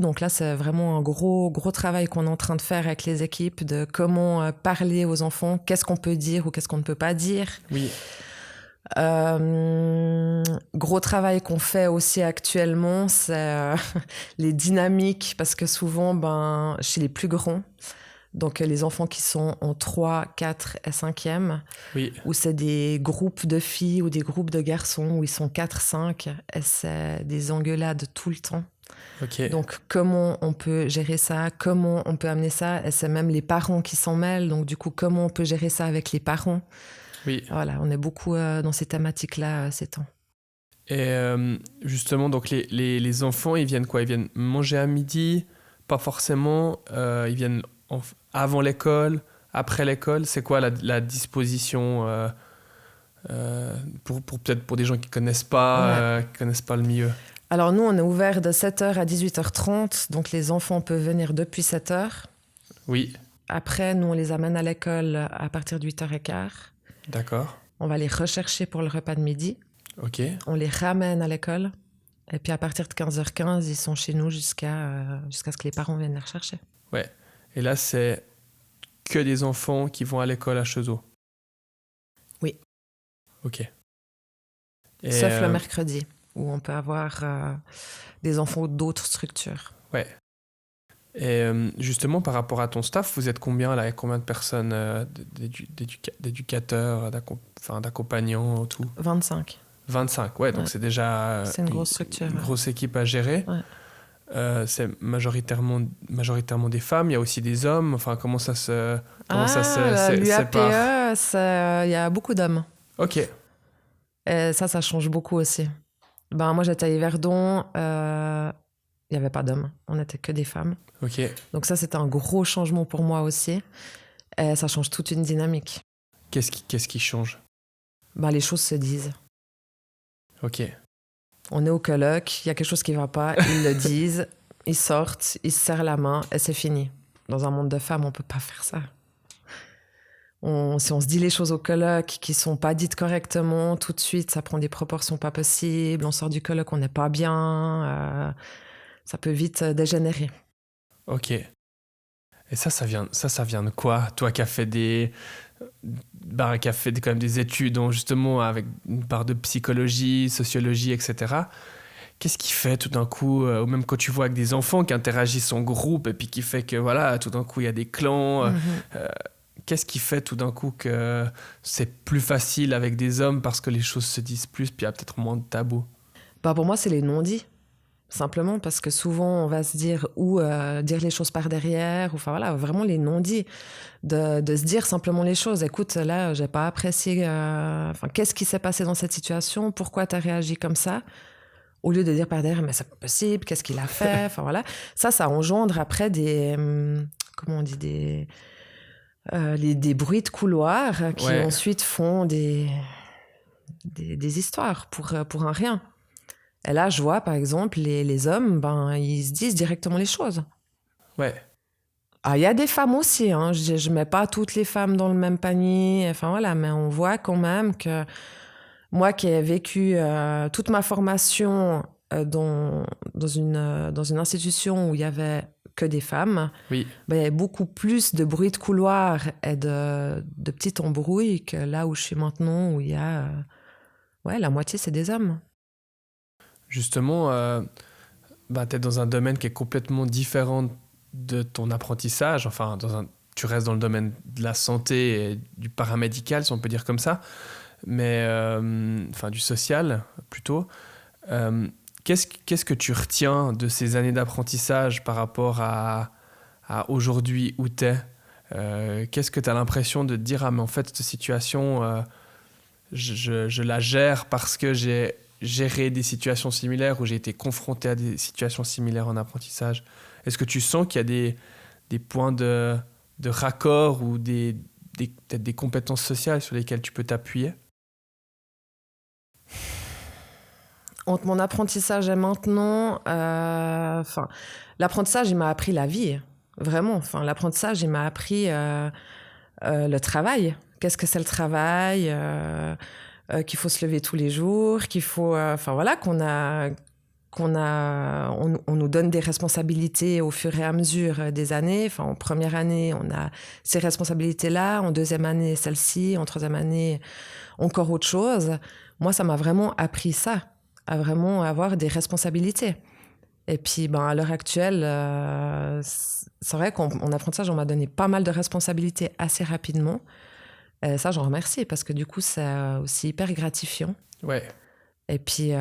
Donc là, c'est vraiment un gros travail qu'on est en train de faire avec les équipes, de comment parler aux enfants, qu'est-ce qu'on peut dire ou qu'est-ce qu'on ne peut pas dire. Oui. Gros travail qu'on fait aussi actuellement, c'est les dynamiques, parce que souvent, chez les plus grands, donc les enfants qui sont en 3, 4 et 5e, oui. Où c'est des groupes de filles ou des groupes de garçons, où ils sont 4, 5, et c'est des engueulades tout le temps. Okay. Donc comment on peut gérer ça, comment on peut amener ça, et c'est même les parents qui s'en mêlent, donc du coup comment on peut gérer ça avec les parents. Oui. Voilà, on est beaucoup dans ces thématiques-là ces temps. Et justement, donc les enfants, ils viennent quoi? Ils viennent manger à midi? Pas forcément. Ils viennent avant l'école, après l'école. C'est quoi la disposition pour peut-être pour des gens qui connaissent pas le milieu? Alors nous, on est ouvert de 7h à 18h30, donc les enfants peuvent venir depuis 7h. Oui. Après, nous, on les amène à l'école à partir de 8h15. D'accord. On va les rechercher pour le repas de midi. Ok. On les ramène à l'école. Et puis à partir de 15h15, ils sont chez nous jusqu'à ce que les parents viennent les rechercher. Ouais. Et là, c'est que des enfants qui vont à l'école à Cheseaux? Oui. Ok. Et sauf le mercredi, où on peut avoir des enfants d'autres structures. Ouais. Et justement, par rapport à ton staff, vous êtes combien là? Combien de personnes, d'éducateurs, d'accompagnants, tout? 25. 25, ouais, donc c'est déjà c'est une grosse structure. Une grosse équipe à gérer. Ouais. C'est majoritairement des femmes, il y a aussi des hommes. Enfin, comment ça se l'UAPE, il y a beaucoup d'hommes. Ok. Et ça change beaucoup aussi. Moi, j'étais à Yverdon, il n'y avait pas d'hommes, on n'était que des femmes. Ok. Donc ça, c'était un gros changement pour moi aussi. Et ça change toute une dynamique. Qu'est-ce qui change? Les choses se disent. Ok. On est au colloque, il y a quelque chose qui ne va pas, ils le disent, ils sortent, ils se serrent la main et c'est fini. Dans un monde de femmes, on ne peut pas faire ça. Si on se dit les choses au colloque qui ne sont pas dites correctement, tout de suite, ça prend des proportions pas possibles. On sort du colloque, on n'est pas bien. Ça peut vite dégénérer. Ok. Et ça vient de quoi? Toi qui as fait quand même des études, justement, avec une part de psychologie, sociologie, etc. Qu'est-ce qui fait tout d'un coup, ou même quand tu vois avec des enfants qui interagissent en groupe et puis qui fait que voilà, tout d'un coup il y a des clans, qu'est-ce qui fait tout d'un coup que c'est plus facile avec des hommes parce que les choses se disent plus puis il y a peut-être moins de tabous? Pour moi, c'est les non-dits. simplement parce que souvent on va se dire ou dire les choses par derrière, ou enfin voilà, vraiment les non-dits, de se dire simplement les choses. Écoute, là, j'ai pas apprécié, qu'est-ce qui s'est passé dans cette situation, pourquoi tu as réagi comme ça, au lieu de dire par derrière, mais c'est pas possible, qu'est-ce qu'il a fait, enfin voilà. Ça engendre après comment on dit, des bruits de couloir qui ensuite font des histoires pour un rien. Et là, je vois, par exemple, les hommes, ils se disent directement les choses. Ouais. Ah, il y a des femmes aussi, hein. Je mets pas toutes les femmes dans le même panier, enfin voilà, mais on voit quand même que moi qui ai vécu toute ma formation dans une institution où il y avait que des femmes, Oui. Il y avait beaucoup plus de bruit de couloir et de petites embrouilles que là où je suis maintenant, où il y a la moitié c'est des hommes. Justement, tu es dans un domaine qui est complètement différent de ton apprentissage. Enfin, tu restes dans le domaine de la santé et du paramédical, si on peut dire comme ça, mais du social plutôt. Qu'est-ce que tu retiens de ces années d'apprentissage par rapport à aujourd'hui où tu es? Qu'est-ce que tu as l'impression de te dire, ah mais en fait cette situation, je la gère parce que j'ai géré des situations similaires ou j'ai été confronté à des situations similaires en apprentissage? Est-ce que tu sens qu'il y a des points de raccord ou peut-être des compétences sociales sur lesquelles tu peux t'appuyer? Entre mon apprentissage et maintenant, l'apprentissage, il m'a appris la vie, vraiment. L'apprentissage, il m'a appris le travail. Qu'est-ce que c'est le travail, qu'il faut se lever tous les jours, qu'il faut... on nous donne des responsabilités au fur et à mesure des années. En première année, on a ces responsabilités-là. En deuxième année, celle-ci. En troisième année, encore autre chose. Moi, ça m'a vraiment appris ça, à vraiment avoir des responsabilités. Et puis, à l'heure actuelle, c'est vrai qu'en apprentissage, on m'a donné pas mal de responsabilités assez rapidement. Et ça, j'en remercie, parce que du coup, c'est aussi hyper gratifiant. Ouais. Et puis, ça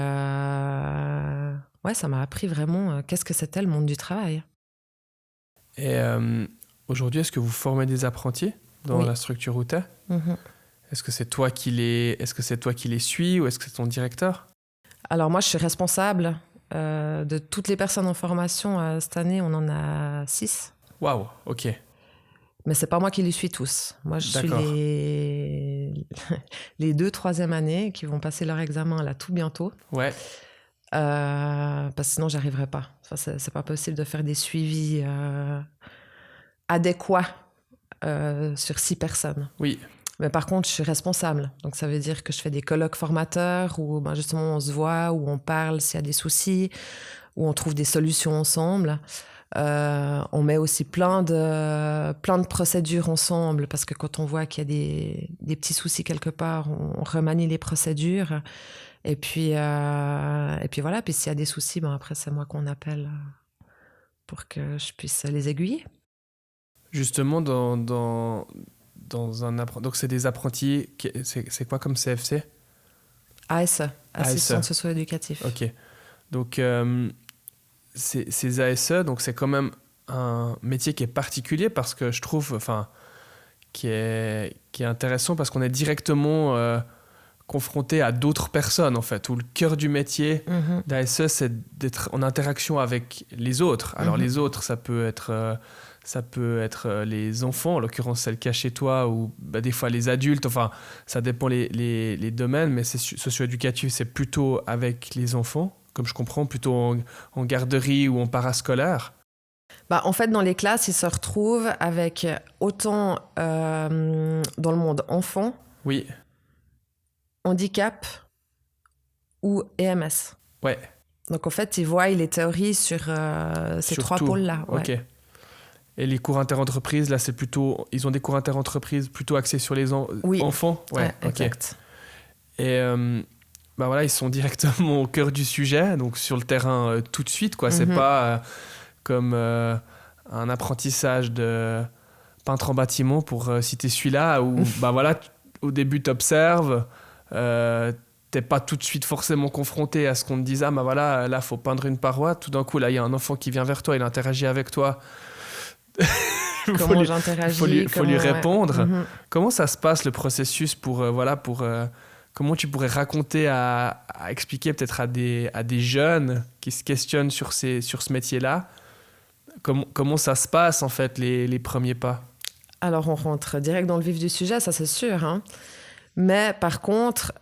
m'a appris vraiment qu'est-ce que c'était le monde du travail. Et aujourd'hui, est-ce que vous formez des apprentis dans la structure où tu es? Est-ce que c'est toi qui les suis ou est-ce que c'est ton directeur? Alors moi, je suis responsable de toutes les personnes en formation. Cette année, on en a 6. Waouh, ok. Mais c'est pas moi qui les suis tous. Moi, je suis les 2 troisième années qui vont passer leur examen là tout bientôt. Ouais. Parce que sinon, j'arriverai pas. C'est pas possible de faire des suivis adéquats sur 6 personnes. Oui. Mais par contre, je suis responsable. Donc, ça veut dire que je fais des colloques formateurs où justement on se voit, où on parle s'il y a des soucis, où on trouve des solutions ensemble. On met aussi plein de procédures ensemble, parce que quand on voit qu'il y a des petits soucis quelque part, on remanie les procédures. Et puis voilà. Puis s'il y a des soucis, après, c'est moi qu'on appelle pour que je puisse les aiguiller. Justement, dans un donc c'est des apprentis, c'est quoi comme CFC? ASE, assistant socio-éducatif. Ok. Donc ces ASE, donc c'est quand même un métier qui est particulier, parce que je trouve, qui est intéressant, parce qu'on est directement confronté à d'autres personnes, en fait, où le cœur du métier d'ASE, c'est d'être en interaction avec les autres. Alors les autres, ça peut être les enfants, en l'occurrence c'est le cas chez toi, ou des fois les adultes, ça dépend les domaines, mais c'est socio-éducatif, c'est plutôt avec les enfants, comme je comprends, plutôt en garderie ou en parascolaire. En fait, dans les classes, ils se retrouvent avec autant dans le monde enfant, oui, handicap ou EMS. Ouais. Donc en fait, ils voient les théories sur ces 3 pôles-là. Ouais. Ok. Et les cours interentreprises, là, ils ont des cours interentreprises plutôt axés sur les enfants. Ouais, exact. Et ils sont directement au cœur du sujet, donc sur le terrain tout de suite, quoi. C'est pas comme un apprentissage de peintre en bâtiment, pour citer celui-là, où au début t'observes, t'es pas tout de suite forcément confronté à ce qu'on te dise, ah bah voilà, là faut peindre une paroi, tout d'un coup là il y a un enfant qui vient vers toi, il interagit avec toi. Comment j'interagis, faut lui répondre. Ouais. Comment ça se passe le processus pour comment tu pourrais raconter à expliquer peut-être à des jeunes qui se questionnent sur ce métier-là, comment ça se passe en fait les premiers pas? Alors on rentre direct dans le vif du sujet, ça c'est sûr, hein. Mais par contre,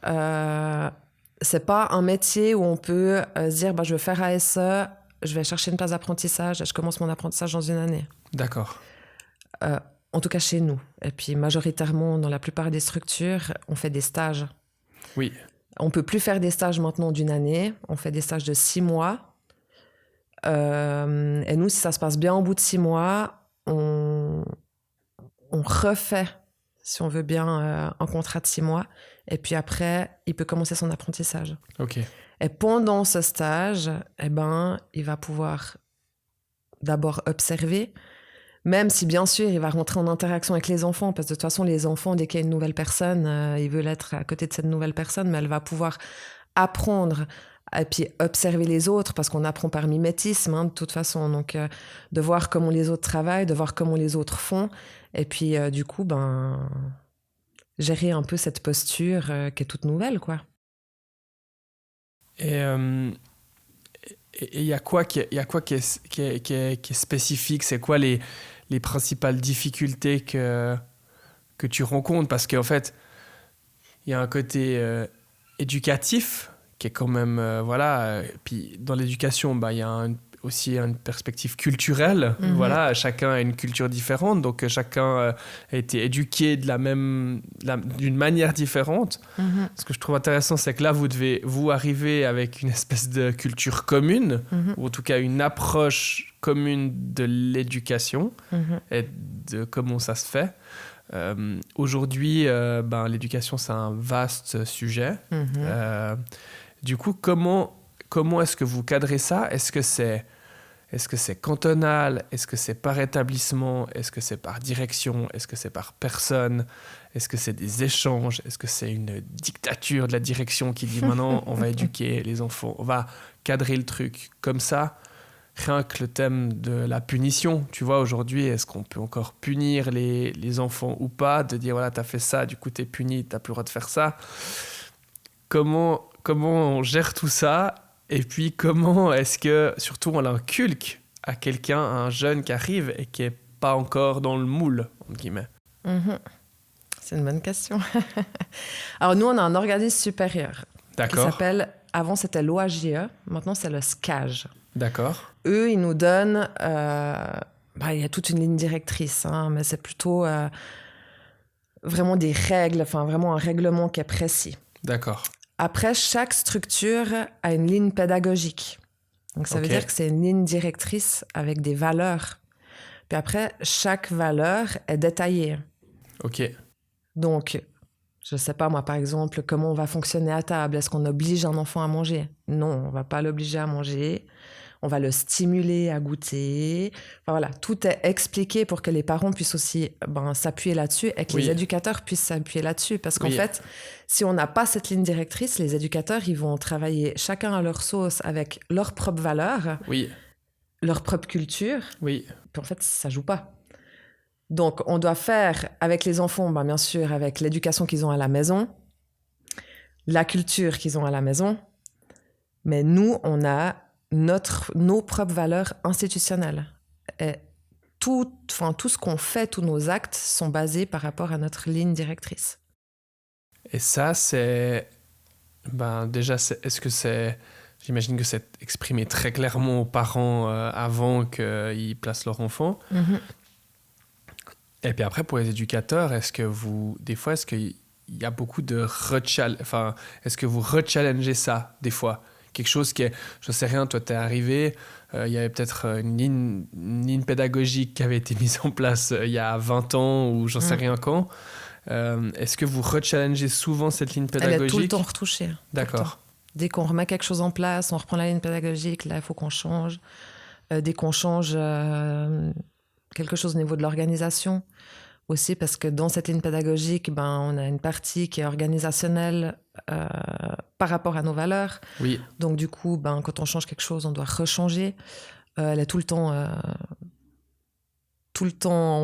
c'est pas un métier où on peut se dire je vais faire ASE, je vais chercher une place d'apprentissage et je commence mon apprentissage dans une année. D'accord. En tout cas chez nous. Et puis majoritairement, dans la plupart des structures, on fait des stages. Oui. On peut plus faire des stages maintenant d'une année. On fait des stages de 6 mois. Et nous, si ça se passe bien au bout de 6 mois, on refait, si on veut bien, un contrat de 6 mois. Et puis après, il peut commencer son apprentissage. Ok. Et pendant ce stage, il va pouvoir d'abord observer, même si bien sûr il va rentrer en interaction avec les enfants, parce que de toute façon les enfants, dès qu'il y a une nouvelle personne, ils veulent être à côté de cette nouvelle personne, mais elle va pouvoir apprendre et puis observer les autres, parce qu'on apprend par mimétisme, hein, de toute façon, donc de voir comment les autres travaillent, de voir comment les autres font, et puis du coup gérer un peu cette posture qui est toute nouvelle, quoi. Et il y a quoi qui est spécifique? C'est quoi les principales difficultés que tu rencontres? Parce qu'en fait, il y a un côté éducatif qui est quand même... puis dans l'éducation, il y a aussi une perspective culturelle. Mm-hmm. Voilà, chacun a une culture différente, donc chacun a été éduqué d'une manière différente. Mm-hmm. Ce que je trouve intéressant, c'est que là, vous arrivez avec une espèce de culture commune, Mm-hmm. ou en tout cas une approche commune de l'éducation Mm-hmm. et de comment ça se fait. Aujourd'hui, l'éducation, c'est un vaste sujet. Mm-hmm. Du coup, comment est-ce que vous cadrez ça? Est-ce que c'est cantonal? Est-ce que c'est par établissement? Est-ce que c'est par direction? Est-ce que c'est par personne? Est-ce que c'est des échanges? Est-ce que c'est une dictature de la direction qui dit maintenant on va éduquer les enfants, on va cadrer le truc comme ça? Rien que le thème de la punition, tu vois, aujourd'hui, est-ce qu'on peut encore punir les enfants ou pas? De dire voilà, t'as fait ça, du coup t'es puni, t'as plus le droit de faire ça. Comment on gère tout ça? Et puis, comment est-ce que, surtout, on l'inculque à quelqu'un, à un jeune qui arrive et qui n'est pas encore dans le moule, entre guillemets? Mm-hmm. C'est une bonne question. Alors, nous, on a un organisme supérieur. D'accord. Qui s'appelle, avant, c'était l'OAJE, maintenant, c'est le SCAGE. D'accord. Eux, ils nous donnent... il y a toute une ligne directrice, hein, mais c'est plutôt vraiment des règles, enfin, vraiment un règlement qui est précis. D'accord. Après, chaque structure a une ligne pédagogique. Donc, ça veut dire que c'est une ligne directrice avec des valeurs. Puis après, chaque valeur est détaillée. OK. Donc, je ne sais pas, moi, par exemple, comment on va fonctionner à table. Est-ce qu'on oblige un enfant à manger? Non, on ne va pas l'obliger à manger. On va le stimuler à goûter. Enfin, voilà, tout est expliqué pour que les parents puissent aussi s'appuyer là-dessus et que les éducateurs puissent s'appuyer là-dessus. Parce qu'en fait, si on n'a pas cette ligne directrice, les éducateurs, ils vont travailler chacun à leur sauce avec leurs propres valeurs, leur propre culture. Oui. Puis en fait, ça ne joue pas. Donc, on doit faire avec les enfants, bien sûr, avec l'éducation qu'ils ont à la maison, la culture qu'ils ont à la maison. Mais nous, on a nos propres valeurs institutionnelles. Et tout ce qu'on fait, tous nos actes sont basés par rapport à notre ligne directrice. Et ça, c'est... déjà, est-ce que c'est... J'imagine que c'est exprimé très clairement aux parents avant qu'ils placent leur enfant. Mm-hmm. Et puis après, pour les éducateurs, est-ce qu'il y a beaucoup de est-ce que vous rechallengez ça, des fois? Quelque chose qui est, je sais rien, toi t'es arrivé, il y avait peut-être une ligne pédagogique qui avait été mise en place il y a 20 ans ou j'en sais rien quand. Est-ce que vous rechallengez souvent cette ligne pédagogique? Elle est tout le temps retouchée. D'accord. Dès qu'on remet quelque chose en place, on reprend la ligne pédagogique, là il faut qu'on change. Dès qu'on change quelque chose au niveau de l'organisation, aussi parce que dans cette ligne pédagogique, on a une partie qui est organisationnelle par rapport à nos valeurs. Oui. Donc du coup, quand on change quelque chose, on doit rechanger. Elle est tout le temps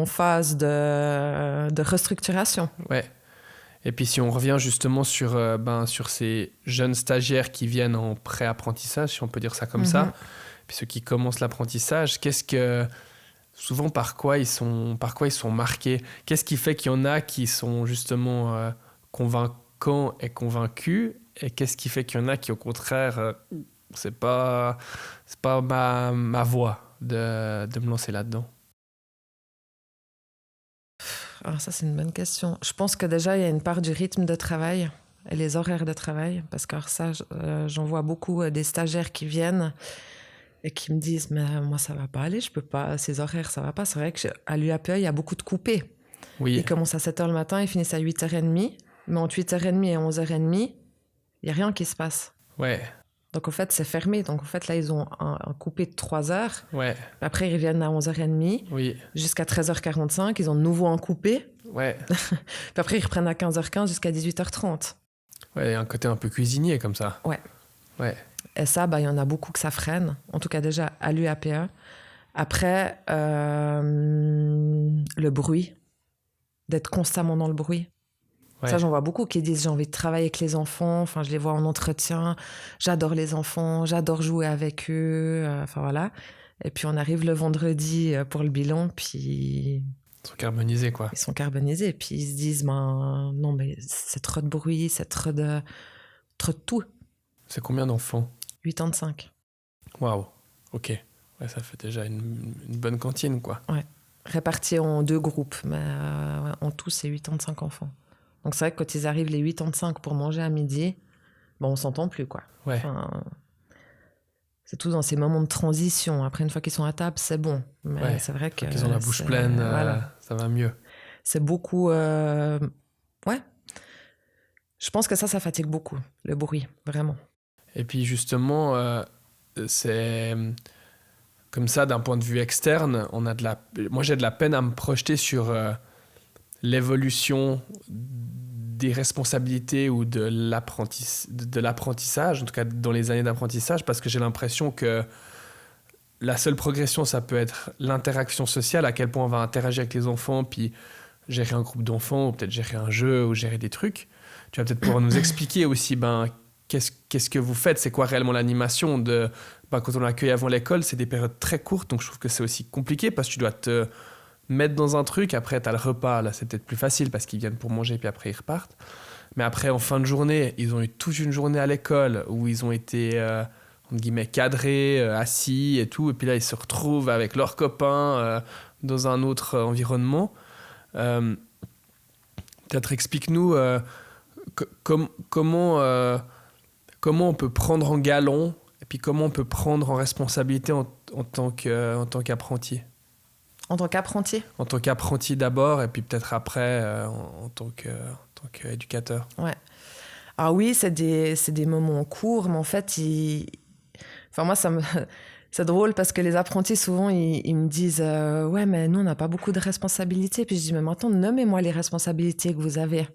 en phase de restructuration. Ouais. Et puis si on revient justement sur ces jeunes stagiaires qui viennent en pré-apprentissage, si on peut dire ça comme ça, puis ceux qui commencent l'apprentissage, souvent par quoi ils sont marqués? Qu'est-ce qui fait qu'il y en a qui sont justement convaincants et convaincus, et qu'est-ce qui fait qu'il y en a qui au contraire c'est pas ma voie de me lancer là-dedans? Alors ça, c'est une bonne question. Je pense que déjà, il y a une part du rythme de travail et les horaires de travail, parce que ça, j'en vois beaucoup des stagiaires qui viennent et qui me disent « mais moi, ça va pas aller, je peux pas, ces horaires, ça va pas ». C'est vrai qu'à l'UAPE, il y a beaucoup de coupés. Oui. Ils commencent à 7h le matin, ils finissent à 8h30, mais entre 8h30 et 11h30, il n'y a rien qui se passe. Ouais. Donc, en fait, c'est fermé. Donc, en fait, là, ils ont un coupé de 3 heures. Ouais. Après, ils reviennent à 11h30 Oui. jusqu'à 13h45. Ils ont de nouveau un coupé. Ouais. Puis après, ils reprennent à 15h15 jusqu'à 18h30. Ouais, il y a un côté un peu cuisinier comme ça. Ouais. Ouais. Et ça, il y en a beaucoup que ça freine. En tout cas, déjà, à l'UAPE. Après, le bruit. D'être constamment dans le bruit. Ouais. Ça, j'en vois beaucoup qui disent « j'ai envie de travailler avec les enfants ». Enfin, je les vois en entretien. J'adore les enfants. J'adore jouer avec eux. Enfin, voilà. Et puis, on arrive le vendredi pour le bilan, puis... Ils sont carbonisés, quoi. Ils sont carbonisés. Puis, ils se disent « non, mais c'est trop de bruit, c'est trop de tout ». C'est combien d'enfants? 85. Waouh. OK. Ouais, ça fait déjà une bonne cantine, quoi. Ouais. Répartis en 2 groupes. Mais en tout, c'est 85 enfants. Donc, c'est vrai que quand ils arrivent les 85 pour manger à midi, on s'entend plus, quoi. Ouais. Enfin, c'est tout dans ces moments de transition. Après, une fois qu'ils sont à table, c'est bon. Mais ouais. C'est vrai qu'ils ont la bouche pleine, voilà. Ça va mieux. C'est beaucoup... Ouais. Je pense que ça fatigue beaucoup, le bruit, vraiment. Et puis, justement, c'est... Comme ça, d'un point de vue externe, moi, j'ai de la peine à me projeter sur l'évolution des responsabilités ou de l'apprentissage, en tout cas dans les années d'apprentissage, parce que j'ai l'impression que la seule progression, ça peut être l'interaction sociale, à quel point on va interagir avec les enfants, puis gérer un groupe d'enfants, ou peut-être gérer un jeu, ou gérer des trucs. Tu vas peut-être pouvoir nous expliquer aussi qu'est-ce que vous faites, c'est quoi réellement l'animation quand on accueille avant l'école, c'est des périodes très courtes, donc je trouve que c'est aussi compliqué, parce que tu dois te mettre dans un truc, après t'as le repas, là c'est peut-être plus facile parce qu'ils viennent pour manger puis après ils repartent, mais après en fin de journée ils ont eu toute une journée à l'école où ils ont été entre guillemets cadrés, assis et tout, et puis là ils se retrouvent avec leurs copains dans un autre environnement. Peut-être explique-nous comment on peut prendre en galon et puis comment on peut prendre en responsabilité en tant qu'apprenti. En tant qu'apprenti? En tant qu'apprenti d'abord, et puis peut-être après en tant qu'éducateur. Ouais. Alors oui, c'est des moments courts, mais en fait, enfin moi, c'est drôle parce que les apprentis, souvent, ils me disent « Ouais, mais nous, on n'a pas beaucoup de responsabilités. » Puis je dis « Mais maintenant, nommez-moi les responsabilités que vous avez. »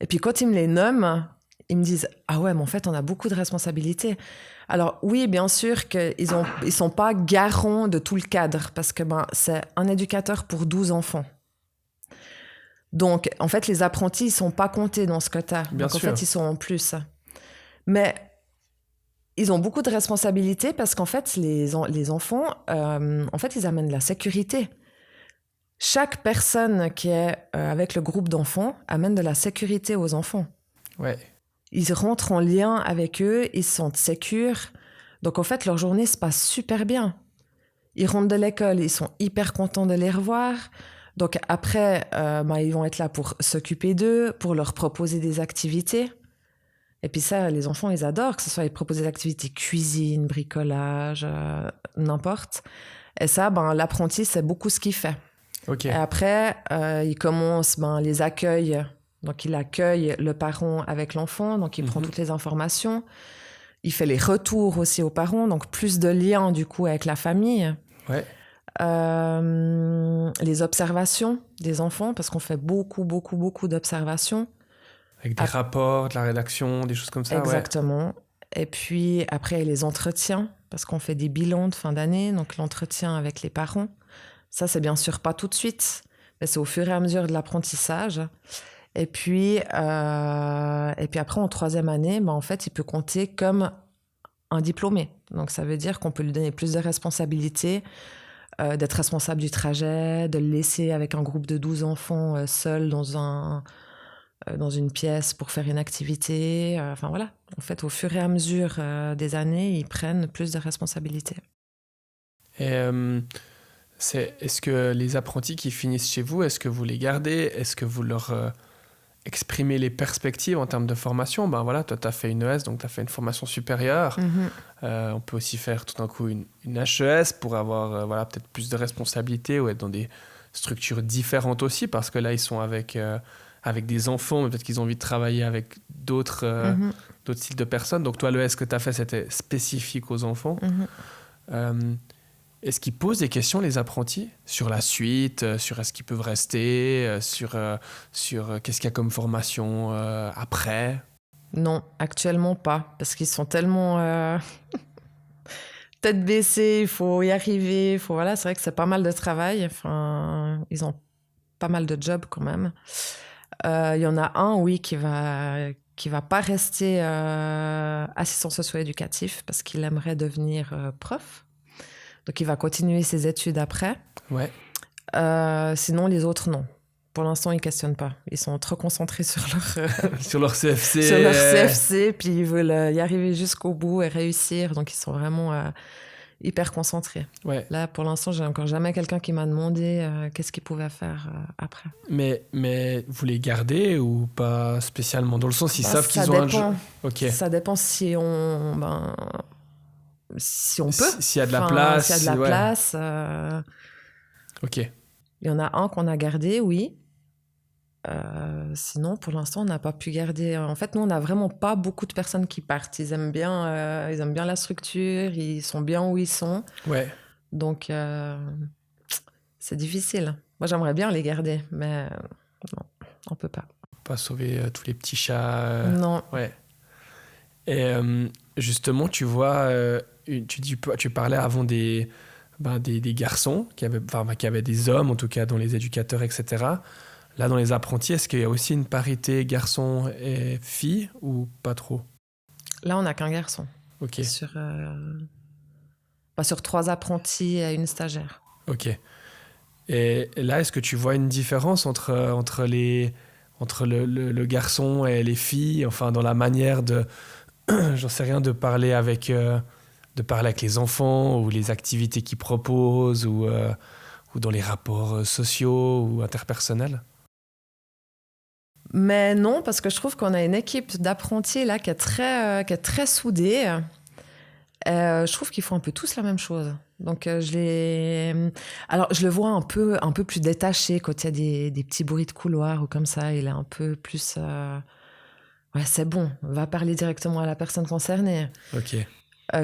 Et puis quand ils me les nomment, ils me disent « Ah ouais, mais en fait, on a beaucoup de responsabilités. » Alors oui, bien sûr qu'ils sont pas garants de tout le cadre parce que c'est un éducateur pour 12 enfants. Donc, en fait, les apprentis, ils sont pas comptés dans ce quota. Bien Donc, sûr. en fait, ils sont en plus. Mais ils ont beaucoup de responsabilités parce qu'en fait, les enfants, en fait, ils amènent la sécurité. Chaque personne qui est avec le groupe d'enfants amène de la sécurité aux enfants. Ouais. Ils rentrent en lien avec eux, ils se sentent sécures. Donc, en fait, leur journée se passe super bien. Ils rentrent de l'école, ils sont hyper contents de les revoir. Donc, après, ils vont être là pour s'occuper d'eux, pour leur proposer des activités. Et puis ça, les enfants, ils adorent, que ce soit ils proposent des activités cuisine, bricolage, n'importe. Et ça, l'apprenti, c'est beaucoup ce qu'il fait. Okay. Et après, il commence les accueils. Donc, il accueille le parent avec l'enfant, donc il prend toutes les informations. Il fait les retours aussi aux parents, donc plus de liens du coup avec la famille. Ouais. Les observations des enfants, parce qu'on fait beaucoup d'observations. Avec des rapports, de la rédaction, des choses comme ça. Exactement. Ouais. Et puis après, les entretiens, parce qu'on fait des bilans de fin d'année, donc l'entretien avec les parents. Ça, c'est bien sûr pas tout de suite, mais c'est au fur et à mesure de l'apprentissage. Et puis après, en troisième année, en fait, il peut compter comme un diplômé. Donc, ça veut dire qu'on peut lui donner plus de responsabilités, d'être responsable du trajet, de le laisser avec un groupe de 12 enfants seul dans une pièce pour faire une activité. Enfin, voilà. En fait, au fur et à mesure des années, ils prennent plus de responsabilités. Et est-ce que les apprentis qui finissent chez vous, est-ce que vous les gardez? Est-ce que vous leur exprimez les perspectives en termes de formation? Ben voilà, toi, tu as fait une ES, donc tu as fait une formation supérieure. On peut aussi faire tout d'un coup une HES pour avoir peut-être plus de responsabilités ou être dans des structures différentes aussi, parce que là, ils sont avec des enfants, mais peut-être qu'ils ont envie de travailler avec d'autres styles de personnes. Donc toi, l'ES que tu as fait, c'était spécifique aux enfants. Est-ce qu'ils posent des questions, les apprentis, sur la suite, sur est-ce qu'ils peuvent rester, sur qu'est-ce qu'il y a comme formation après? Non, actuellement pas, parce qu'ils sont tellement tête baissée, il faut y arriver, c'est vrai que c'est pas mal de travail, enfin, ils ont pas mal de jobs quand même. Il y en a un, oui, qui va pas rester assistant socio-éducatif parce qu'il aimerait devenir prof. Donc, il va continuer ses études après. Ouais. Sinon, les autres, non. Pour l'instant, ils ne questionnent pas. Ils sont trop concentrés sur sur leur CFC. Sur leur CFC, puis ils veulent y arriver jusqu'au bout et réussir. Donc, ils sont vraiment hyper concentrés. Ouais. Là, pour l'instant, j'ai encore jamais quelqu'un qui m'a demandé qu'est-ce qu'ils pouvaient faire après. Mais vous les gardez ou pas spécialement? Dans le sens, ils savent qu'ils ont un jeu. Okay. Ça dépend si on peut. S'il y a de la place. S'il y a de la place. Ok. Il y en a un qu'on a gardé, oui. Sinon, pour l'instant, on n'a pas pu garder. En fait, nous, on n'a vraiment pas beaucoup de personnes qui partent. Ils aiment bien la structure, ils sont bien où ils sont. Ouais. Donc, c'est difficile. Moi, j'aimerais bien les garder, mais non, on peut pas. Pas sauver tous les petits chats. Non. Ouais. Et justement, tu vois, tu parlais avant des garçons qui avaient des hommes, en tout cas, dans les éducateurs, etc. Là, dans les apprentis, est-ce qu'il y a aussi une parité garçons et filles ou pas trop? Là, on n'a qu'un garçon. Ok. Sur 3 apprentis et une stagiaire. Ok. Et là, est-ce que tu vois une différence entre le garçon et les filles, enfin, dans la manière j'en sais rien, de parler avec les enfants ou les activités qu'ils proposent ou dans les rapports sociaux ou interpersonnels? Mais non, parce que je trouve qu'on a une équipe d'apprentis là qui est très soudée. Je trouve qu'ils font un peu tous la même chose. Donc je le vois un peu plus détaché quand il y a des petits bruits de couloir ou comme ça. Il est un peu plus ouais, c'est bon, va parler directement à la personne concernée. Ok.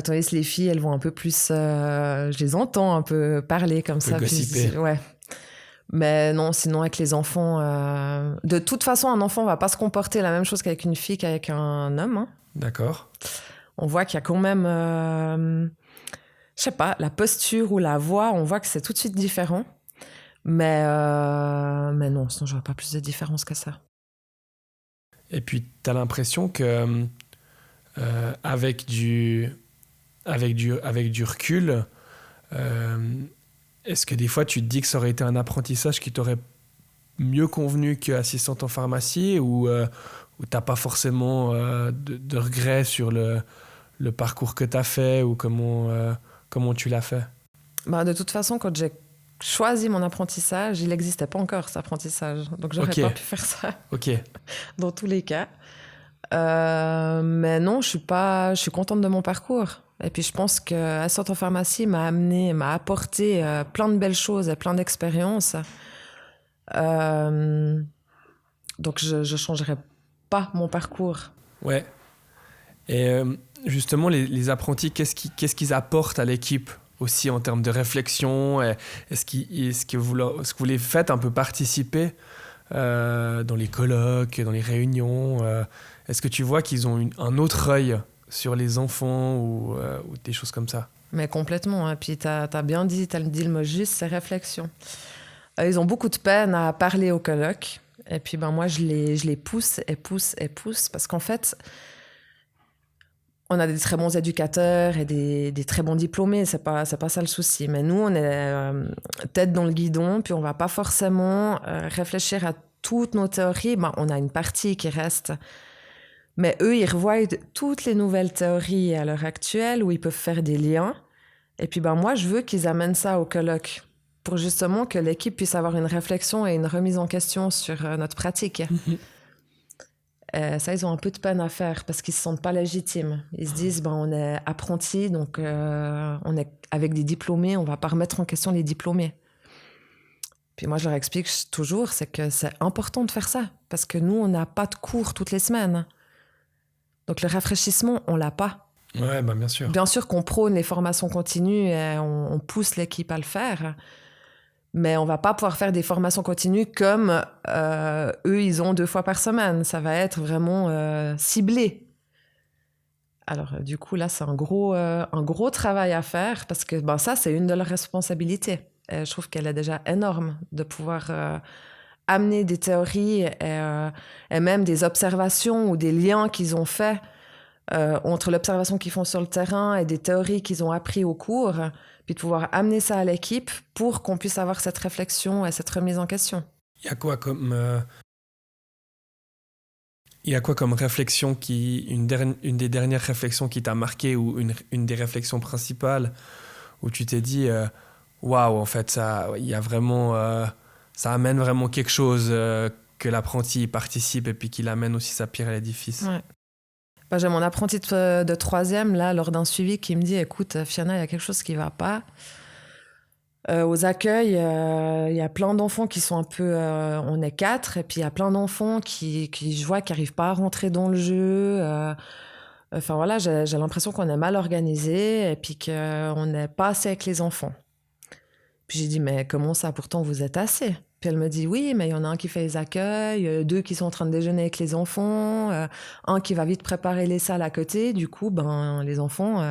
Tandis que les filles, elles vont un peu plus je les entends un peu parler comme ça. Gossiper. Ouais. Mais non, sinon avec les enfants, de toute façon, un enfant va pas se comporter la même chose qu'avec une fille qu'avec un homme. Hein. D'accord. On voit qu'il y a quand même, je sais pas, la posture ou la voix, on voit que c'est tout de suite différent. Mais non, sinon je vois pas plus de différence que ça. Et puis, tu as l'impression que avec du recul, est-ce que des fois tu te dis que ça aurait été un apprentissage qui t'aurait mieux convenu qu'assistante en pharmacie ou t'as pas forcément de regrets sur le parcours que tu as fait ou comment tu l'as fait? De toute façon, quand j'ai choisi mon apprentissage, il n'existait pas encore cet apprentissage. Donc, j'aurais pas pu faire ça. Ok. Dans tous les cas. Mais non, je suis contente de mon parcours. Et puis, je pense qu'assistante en pharmacie m'a apporté plein de belles choses et plein d'expériences. Donc, je changerai pas mon parcours. Ouais. Et justement, les apprentis, qu'est-ce qu'ils apportent à l'équipe aussi en termes de réflexion? Est-ce que vous les faites un peu participer dans les colloques, dans les réunions? Est-ce que tu vois qu'ils ont un autre œil sur les enfants ou des choses comme ça? Mais complètement. Hein. Puis t'as bien dit, t'as dit le mot juste, c'est réflexion. Ils ont beaucoup de peine à parler au colloque. Et puis moi, je les pousse parce qu'en fait, on a des très bons éducateurs et des très bons diplômés, c'est pas ça le souci. Mais nous, on est tête dans le guidon, puis on va pas forcément réfléchir à toutes nos théories. On a une partie qui reste. Mais eux, ils revoient toutes les nouvelles théories à l'heure actuelle où ils peuvent faire des liens. Et puis moi, je veux qu'ils amènent ça au colloque pour justement que l'équipe puisse avoir une réflexion et une remise en question sur notre pratique. Ça, ils ont un peu de peine à faire parce qu'ils se sentent pas légitimes. Ils se disent, on est apprentis, donc on est avec des diplômés, on va pas remettre en question les diplômés. Puis moi, je leur explique toujours, c'est que c'est important de faire ça parce que nous, on n'a pas de cours toutes les semaines. Donc le rafraîchissement, on l'a pas. Ouais, bien sûr. Bien sûr qu'on prône les formations continues et on pousse l'équipe à le faire. Mais on va pas pouvoir faire des formations continues comme eux, ils ont 2 fois par semaine. Ça va être vraiment ciblé. Alors, du coup, là, c'est un gros travail à faire parce que ça, c'est une de leurs responsabilités. Et je trouve qu'elle est déjà énorme de pouvoir amener des théories et même des observations ou des liens qu'ils ont faits entre l'observation qu'ils font sur le terrain et des théories qu'ils ont appris au cours, puis de pouvoir amener ça à l'équipe pour qu'on puisse avoir cette réflexion et cette remise en question. Il y a quoi comme réflexion une des dernières réflexions qui t'a marqué ou une des réflexions principales où tu t'es dit waouh, en fait, ça, il y a vraiment, ça amène vraiment quelque chose que l'apprenti participe et puis qu'il amène aussi sa pierre à l'édifice. Ouais. J'ai mon apprenti de 3e, là, lors d'un suivi, qui me dit, écoute, Fiona, il y a quelque chose qui ne va pas. Aux accueils, il y a plein d'enfants qui sont un peu... on est 4, et puis il y a plein d'enfants qui je vois, qui n'arrivent pas à rentrer dans le jeu. Enfin, voilà, j'ai l'impression qu'on est mal organisé et puis qu'on n'est pas assez avec les enfants. Puis j'ai dit, mais comment ça, pourtant, vous êtes assez? Puis elle me dit, oui, mais il y en a un qui fait les accueils, 2 qui sont en train de déjeuner avec les enfants, un qui va vite préparer les salles à côté. Du coup, les enfants,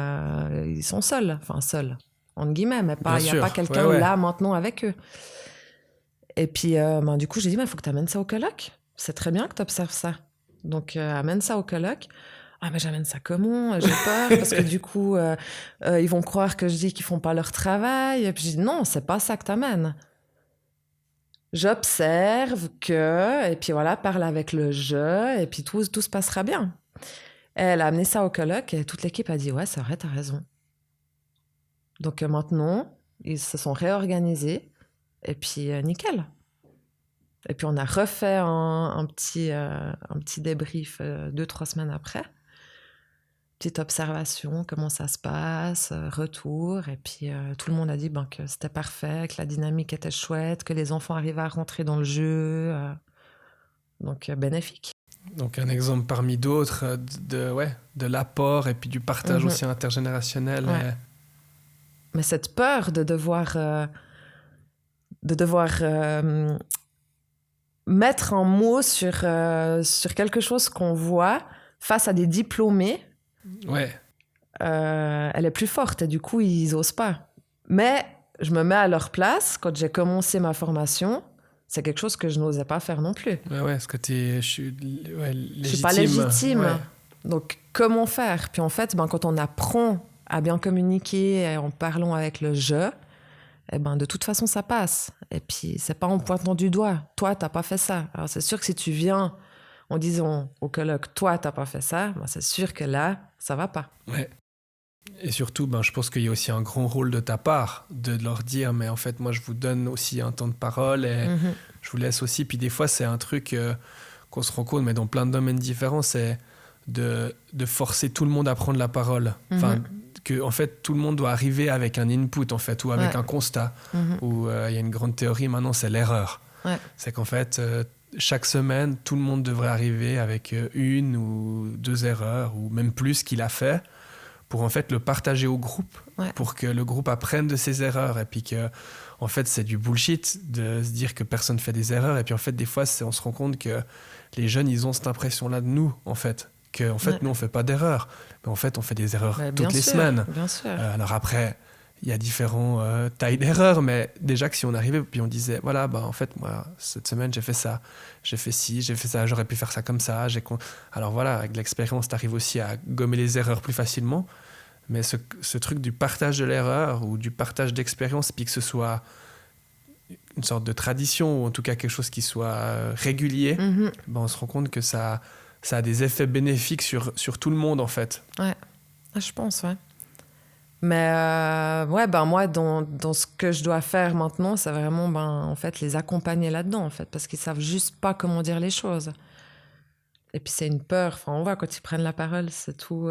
ils sont seuls. Enfin, seuls, entre guillemets, mais il n'y a pas quelqu'un là maintenant avec eux. Et puis, du coup, j'ai dit, il faut que tu amènes ça au colloque. C'est très bien que tu observes ça. Donc, amène ça au colloque. Ah, mais j'amène ça comment? J'ai peur parce que du coup, ils vont croire que je dis qu'ils font pas leur travail. Et puis, je dis, non, c'est pas ça que t'amènes. J'observe que, et puis voilà, parle avec le jeu, et puis tout se passera bien. Et elle a amené ça au colloque, et toute l'équipe a dit, ouais, c'est vrai, t'as raison. Donc maintenant, ils se sont réorganisés, et puis nickel. Et puis on a refait un petit débrief 2-3 semaines après. Petite observation, comment ça se passe, retour. Et puis tout le monde a dit que c'était parfait, que la dynamique était chouette, que les enfants arrivaient à rentrer dans le jeu. Donc bénéfique. Donc un exemple parmi d'autres de l'apport et puis du partage aussi intergénérationnel. Ouais. Mais cette peur de devoir mettre un mot sur quelque chose qu'on voit face à des diplômés, elle est plus forte et du coup ils osent pas. Mais je me mets à leur place. Quand j'ai commencé ma formation, c'est quelque chose que je n'osais pas faire non plus. Parce que je suis pas légitime. Donc comment faire? Puis en fait, quand on apprend à bien communiquer en parlant avec le je, de toute façon ça passe. Et puis c'est pas en pointant du doigt, toi t'as pas fait ça. Alors c'est sûr que si tu viens en disant au colloque, toi t'as pas fait ça, c'est sûr que là ça va pas. Ouais. Et surtout, je pense qu'il y a aussi un grand rôle de ta part de leur dire, mais en fait moi je vous donne aussi un temps de parole et je vous laisse aussi. Puis des fois c'est un truc qu'on se rend compte, mais dans plein de domaines différents, c'est de forcer tout le monde à prendre la parole. Enfin, que en fait tout le monde doit arriver avec un input en fait, ou avec un constat. Où il y a une grande théorie maintenant, c'est l'erreur. C'est qu'en fait chaque semaine tout le monde devrait arriver avec 1 ou 2 erreurs ou même plus qu'il a fait pour en fait le partager au groupe, pour que le groupe apprenne de ses erreurs, et puis que en fait c'est du bullshit de se dire que personne fait des erreurs, et puis en fait des fois on se rend compte que les jeunes ils ont cette impression là de nous en fait, que en fait nous on fait pas d'erreurs, mais en fait on fait des erreurs toutes les semaines. Bien sûr. Alors après il y a différentes tailles d'erreurs, mais déjà que si on arrivait puis on disait voilà en fait moi cette semaine j'ai fait ça, j'ai fait ci, j'ai fait ça, j'aurais pu faire ça comme ça, alors voilà, avec l'expérience t'arrives aussi à gommer les erreurs plus facilement, mais ce truc du partage de l'erreur ou du partage d'expérience, puis que ce soit une sorte de tradition ou en tout cas quelque chose qui soit régulier, on se rend compte que ça a des effets bénéfiques sur tout le monde en fait. Ouais, je pense, ouais. Mais moi, dans ce que je dois faire maintenant, c'est vraiment en fait, les accompagner là-dedans, en fait, parce qu'ils savent juste pas comment dire les choses. Et puis c'est une peur. Enfin, on voit quand ils prennent la parole, c'est tout.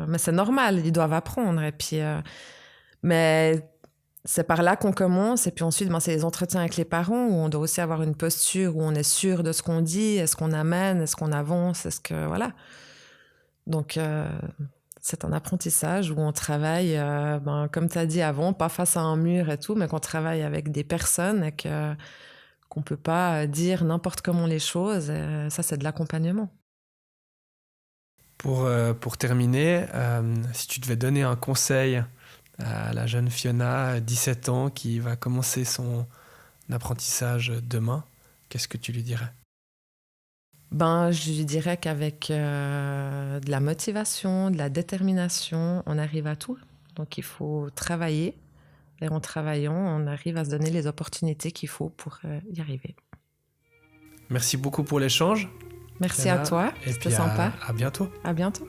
Mais c'est normal, ils doivent apprendre. Et puis, mais c'est par là qu'on commence. Et puis ensuite, c'est les entretiens avec les parents où on doit aussi avoir une posture où on est sûr de ce qu'on dit, est-ce qu'on amène, est-ce qu'on avance, est-ce que voilà. Donc c'est un apprentissage où on travaille, comme tu as dit avant, pas face à un mur et tout, mais qu'on travaille avec des personnes et qu'on ne peut pas dire n'importe comment les choses. Et ça, c'est de l'accompagnement. Pour terminer, si tu devais donner un conseil à la jeune Fiona, 17 ans, qui va commencer son apprentissage demain, qu'est-ce que tu lui dirais ? Je lui dirais qu'avec de la motivation, de la détermination, on arrive à tout. Donc, il faut travailler. Et en travaillant, on arrive à se donner les opportunités qu'il faut pour y arriver. Merci beaucoup pour l'échange. Merci à toi. C'était sympa. À bientôt. À bientôt.